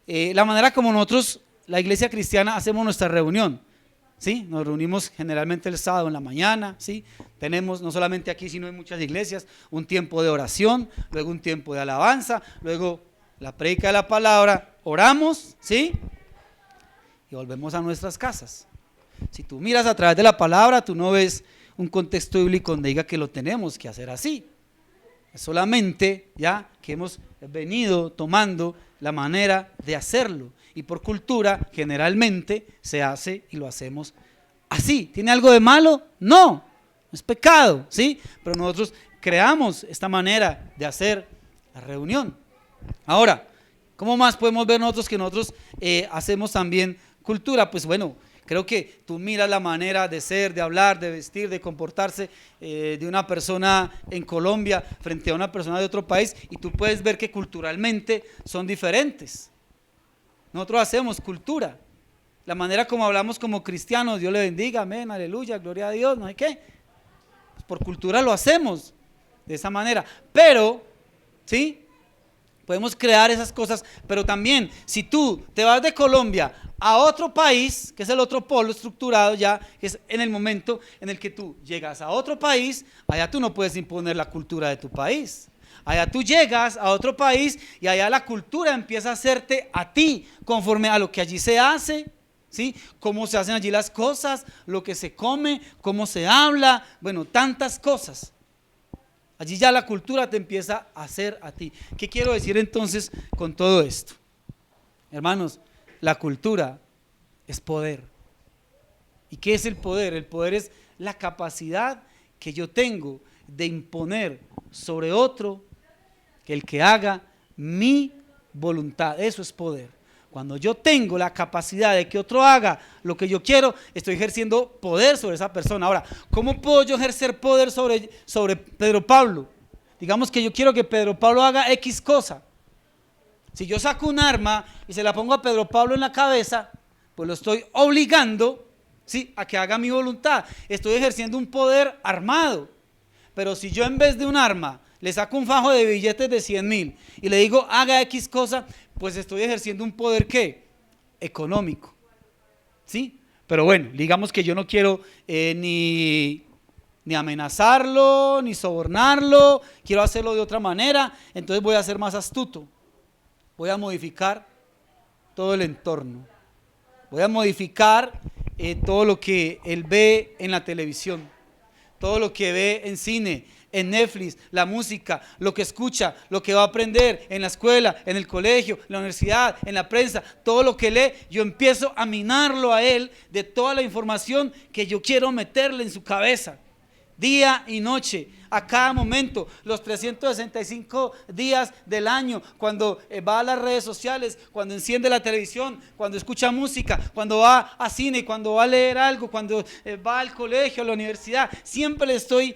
La manera como nosotros, la iglesia cristiana, hacemos nuestra reunión, ¿sí? Nos reunimos generalmente el sábado en la mañana, ¿sí? Tenemos, no solamente aquí, sino en muchas iglesias, un tiempo de oración, luego un tiempo de alabanza, luego la prédica de la palabra, oramos, ¿sí? Y volvemos a nuestras casas. Si tú miras a través de la palabra, tú no ves un contexto bíblico donde diga que lo tenemos que hacer así. Es solamente ya que hemos venido tomando la manera de hacerlo, y por cultura generalmente se hace y lo hacemos así. ¿Tiene algo de malo? No, es pecado, ¿sí? Pero nosotros creamos esta manera de hacer la reunión. Ahora, ¿cómo más podemos ver nosotros que nosotros hacemos también cultura? Pues bueno, creo que tú miras la manera de ser, de hablar, de vestir, de comportarse de una persona en Colombia frente a una persona de otro país, y tú puedes ver que culturalmente son diferentes. Nosotros hacemos cultura. La manera como hablamos como cristianos, Dios le bendiga, amén, aleluya, gloria a Dios, no hay qué. Pues por cultura lo hacemos de esa manera. Pero, ¿sí?, podemos crear esas cosas, pero también si tú te vas de Colombia a otro país, que es el otro polo estructurado ya, que es en el momento en el que tú llegas a otro país, allá tú no puedes imponer la cultura de tu país. Allá tú llegas a otro país y allá la cultura empieza a hacerte a ti, conforme a lo que allí se hace, ¿sí? Cómo se hacen allí las cosas, lo que se come, cómo se habla, bueno, tantas cosas. Allí ya la cultura te empieza a hacer a ti. ¿Qué quiero decir entonces con todo esto? Hermanos, la cultura es poder. ¿Y qué es el poder? El poder es la capacidad que yo tengo de imponer sobre otro que el que haga mi voluntad. Eso es poder. Cuando yo tengo la capacidad de que otro haga lo que yo quiero, estoy ejerciendo poder sobre esa persona. Ahora, ¿cómo puedo yo ejercer poder sobre Pedro Pablo? Digamos que yo quiero que Pedro Pablo haga X cosa. Si yo saco un arma y se la pongo a Pedro Pablo en la cabeza, pues lo estoy obligando, ¿sí?, a que haga mi voluntad. Estoy ejerciendo un poder armado. Pero si yo en vez de un arma le saco un fajo de billetes de 100,000 y le digo haga X cosa, pues estoy ejerciendo un poder ¿qué? Económico, ¿sí? Pero bueno, digamos que yo no quiero ni amenazarlo, ni sobornarlo, quiero hacerlo de otra manera, entonces voy a ser más astuto, voy a modificar todo el entorno, voy a modificar todo lo que él ve en la televisión, todo lo que ve en cine, en Netflix, la música, lo que escucha, lo que va a aprender en la escuela, en el colegio, en la universidad, en la prensa, todo lo que lee, yo empiezo a minarlo a él de toda la información que yo quiero meterle en su cabeza. día y noche, a cada momento, los 365 días del año, cuando va a las redes sociales, cuando enciende la televisión, cuando escucha música, cuando va a cine, cuando va a leer algo, cuando va al colegio, a la universidad, siempre le estoy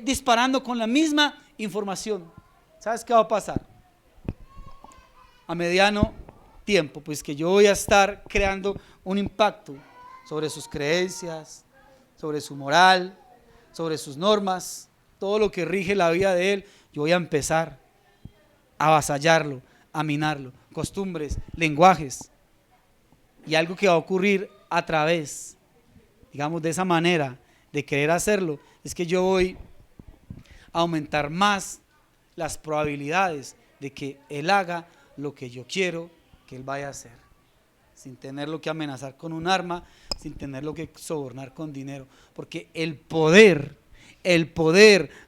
disparando con la misma información. ¿Sabes qué va a pasar? A mediano tiempo, pues que yo voy a estar creando un impacto sobre sus creencias, sobre su moral, sobre sus normas, todo lo que rige la vida de él. Yo voy a empezar a avasallarlo, a minarlo, costumbres, lenguajes, y algo que va a ocurrir a través, digamos, de esa manera de querer hacerlo, es que yo voy a aumentar más las probabilidades de que él haga lo que yo quiero que él vaya a hacer, sin tenerlo que amenazar con un arma, sin tenerlo que sobornar con dinero, porque el poder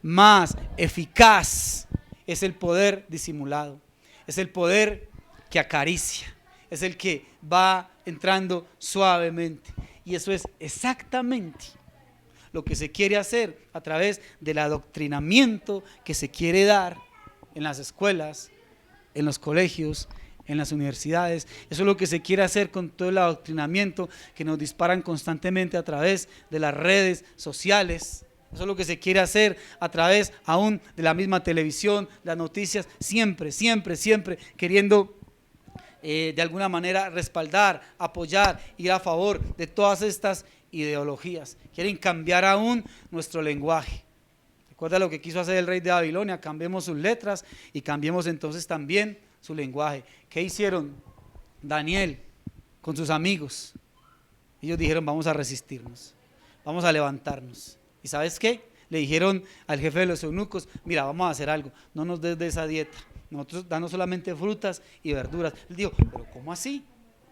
más eficaz es el poder disimulado, es el poder que acaricia, es el que va entrando suavemente, y eso es exactamente lo que se quiere hacer a través del adoctrinamiento que se quiere dar en las escuelas, en los colegios, en las universidades. Eso es lo que se quiere hacer con todo el adoctrinamiento que nos disparan constantemente a través de las redes sociales. Eso es lo que se quiere hacer a través aún de la misma televisión, las noticias, siempre queriendo de alguna manera respaldar, apoyar, ir a favor de todas estas ideologías. Quieren cambiar aún nuestro lenguaje. Recuerda lo que quiso hacer el rey de Babilonia: cambiemos sus letras y cambiemos entonces también su lenguaje. ¿Qué hicieron Daniel con sus amigos? Ellos dijeron: vamos a resistirnos, vamos a levantarnos. ¿Y sabes qué? Le dijeron al jefe de los eunucos: mira, vamos a hacer algo, no nos des de esa dieta, nosotros danos solamente frutas y verduras. Él dijo: pero ¿cómo así?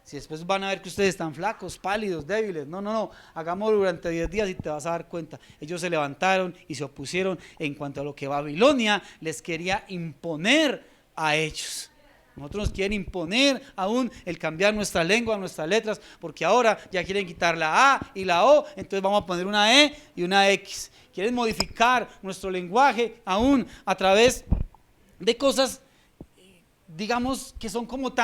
Si después van a ver que ustedes están flacos, pálidos, débiles. No, hagámoslo durante 10 días y te vas a dar cuenta. Ellos se levantaron y se opusieron en cuanto a lo que Babilonia les quería imponer a ellos. Nosotros nos quieren imponer aún el cambiar nuestra lengua, nuestras letras, porque ahora ya quieren quitar la A y la O, entonces vamos a poner una E y una X. Quieren modificar nuestro lenguaje aún a través de cosas, digamos, que son como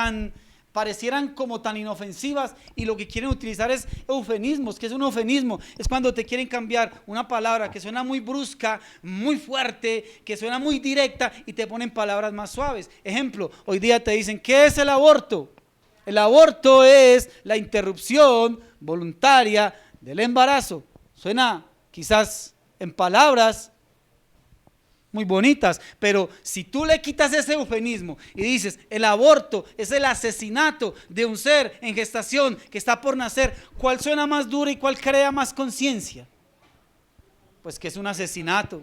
parecieran como tan inofensivas, y lo que quieren utilizar es eufemismos. ¿Qué es un eufemismo? Es cuando te quieren cambiar una palabra que suena muy brusca, muy fuerte, que suena muy directa, y te ponen palabras más suaves. Ejemplo, hoy día te dicen: ¿qué es el aborto? El aborto es la interrupción voluntaria del embarazo. Suena quizás en palabras muy bonitas, pero si tú le quitas ese eufemismo y dices: el aborto es el asesinato de un ser en gestación que está por nacer, ¿cuál suena más duro y cuál crea más conciencia? Pues que es un asesinato,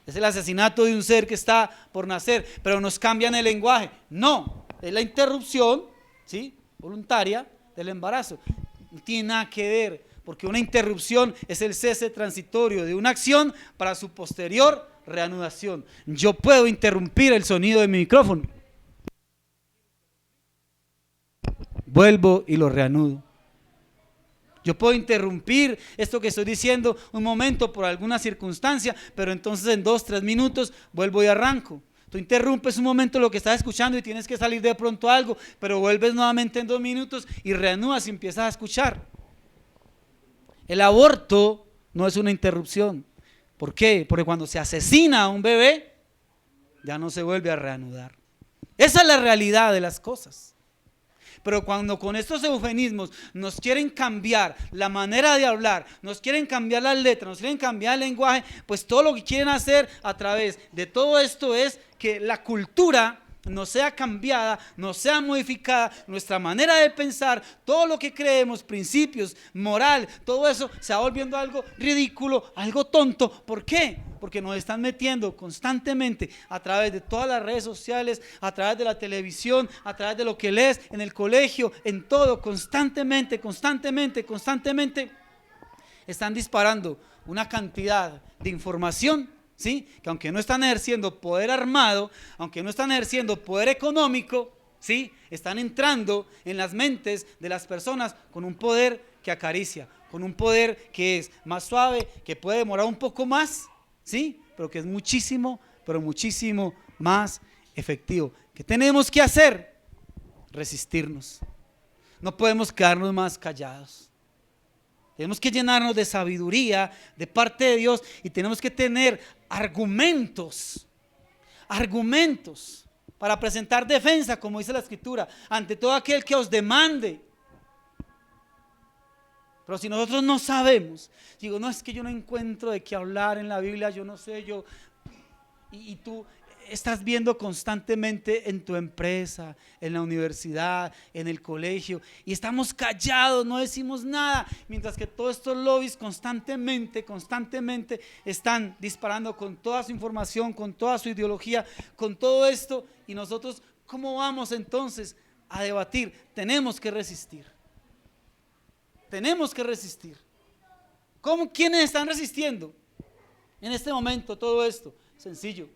es el asesinato de un ser que está por nacer. Pero nos cambian el lenguaje: no, es la interrupción, ¿sí?, voluntaria del embarazo. No tiene nada que ver, porque una interrupción es el cese transitorio de una acción para su posterior reanudación. Yo puedo interrumpir el sonido de mi micrófono, vuelvo y lo reanudo. Yo puedo interrumpir esto que estoy diciendo un momento por alguna circunstancia, pero entonces en 2-3 minutos vuelvo y arranco. Tú interrumpes un momento lo que estás escuchando y tienes que salir de pronto a algo, pero vuelves nuevamente en 2 minutos y reanudas y empiezas a escuchar. El aborto no es una interrupción. ¿Por qué? Porque cuando se asesina a un bebé, ya no se vuelve a reanudar. Esa es la realidad de las cosas. Pero cuando con estos eufemismos nos quieren cambiar la manera de hablar, nos quieren cambiar las letras, nos quieren cambiar el lenguaje, pues todo lo que quieren hacer a través de todo esto es que la cultura no sea cambiada, no sea modificada, nuestra manera de pensar, todo lo que creemos, principios, moral, todo eso se va volviendo algo ridículo, algo tonto. ¿Por qué? Porque nos están metiendo constantemente a través de todas las redes sociales, a través de la televisión, a través de lo que lees en el colegio, en todo, constantemente, están disparando una cantidad de información, ¿sí?, que aunque no están ejerciendo poder armado, aunque no están ejerciendo poder económico, ¿sí?, están entrando en las mentes de las personas con un poder que acaricia, con un poder que es más suave, que puede demorar un poco más, ¿sí? Pero que es muchísimo, pero muchísimo más efectivo. ¿Qué tenemos que hacer? Resistirnos. No podemos quedarnos más callados. Tenemos que llenarnos de sabiduría de parte de Dios y tenemos que tener argumentos para presentar defensa, como dice la Escritura, ante todo aquel que os demande. Pero si nosotros no sabemos, digo, no, es que yo no encuentro de qué hablar en la Biblia, yo no sé, y tú estás viendo constantemente en tu empresa, en la universidad, en el colegio, y estamos callados, no decimos nada, mientras que todos estos lobbies constantemente están disparando con toda su información, con toda su ideología, con todo esto, y nosotros, ¿cómo vamos entonces a debatir? Tenemos que resistir. Tenemos que resistir. ¿Cómo? ¿Quiénes están resistiendo en este momento todo esto? Sencillo.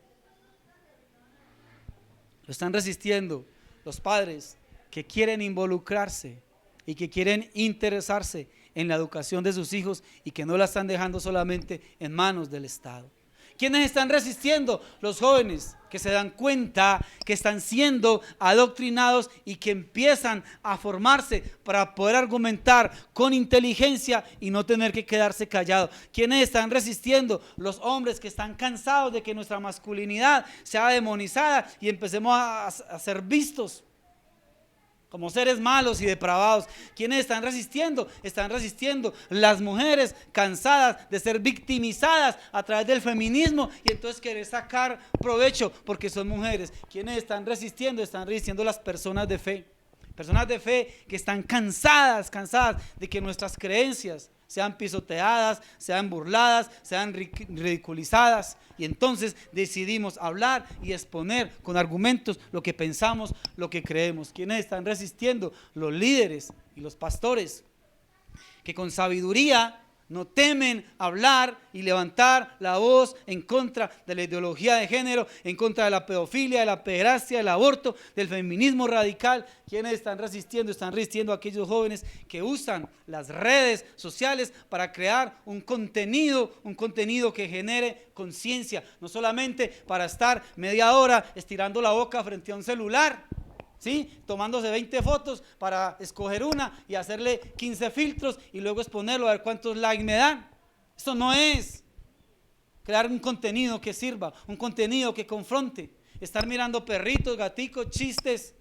Lo están resistiendo los padres que quieren involucrarse y que quieren interesarse en la educación de sus hijos y que no la están dejando solamente en manos del Estado. ¿Quiénes están resistiendo? Los jóvenes que se dan cuenta que están siendo adoctrinados y que empiezan a formarse para poder argumentar con inteligencia y no tener que quedarse callados. ¿Quiénes están resistiendo? Los hombres que están cansados de que nuestra masculinidad sea demonizada y empecemos a ser vistos como seres malos y depravados. ¿Quiénes están resistiendo? Están resistiendo las mujeres cansadas de ser victimizadas a través del feminismo y entonces querer sacar provecho porque son mujeres. ¿Quiénes están resistiendo? Están resistiendo las personas de fe. Personas de fe que están cansadas de que nuestras creencias sean pisoteadas, sean burladas, sean ridiculizadas. Y entonces decidimos hablar y exponer con argumentos lo que pensamos, lo que creemos. ¿Quiénes están resistiendo? Los líderes y los pastores, que con sabiduría no temen hablar y levantar la voz en contra de la ideología de género, en contra de la pedofilia, de la pederastia, del aborto, del feminismo radical. ¿Quiénes están resistiendo? Están resistiendo a aquellos jóvenes que usan las redes sociales para crear un contenido que genere conciencia, no solamente para estar media hora estirando la boca frente a un celular, ¿sí? Tomándose 20 fotos para escoger una y hacerle 15 filtros y luego exponerlo a ver cuántos likes me dan. Eso no es crear un contenido que sirva, un contenido que confronte. Estar mirando perritos, gaticos, chistes,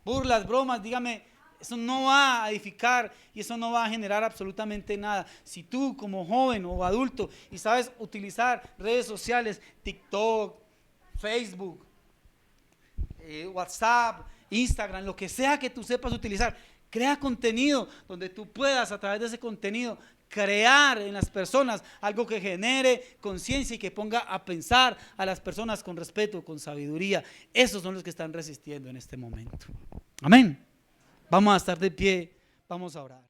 burlas, bromas, dígame, eso no va a edificar y eso no va a generar absolutamente nada. Si tú como joven o adulto y sabes utilizar redes sociales, TikTok, Facebook, WhatsApp, Instagram, lo que sea que tú sepas utilizar, crea contenido donde tú puedas a través de ese contenido crear en las personas algo que genere conciencia y que ponga a pensar a las personas con respeto, con sabiduría. Esos son los que están resistiendo en este momento. Amén. Vamos a estar de pie, vamos a orar.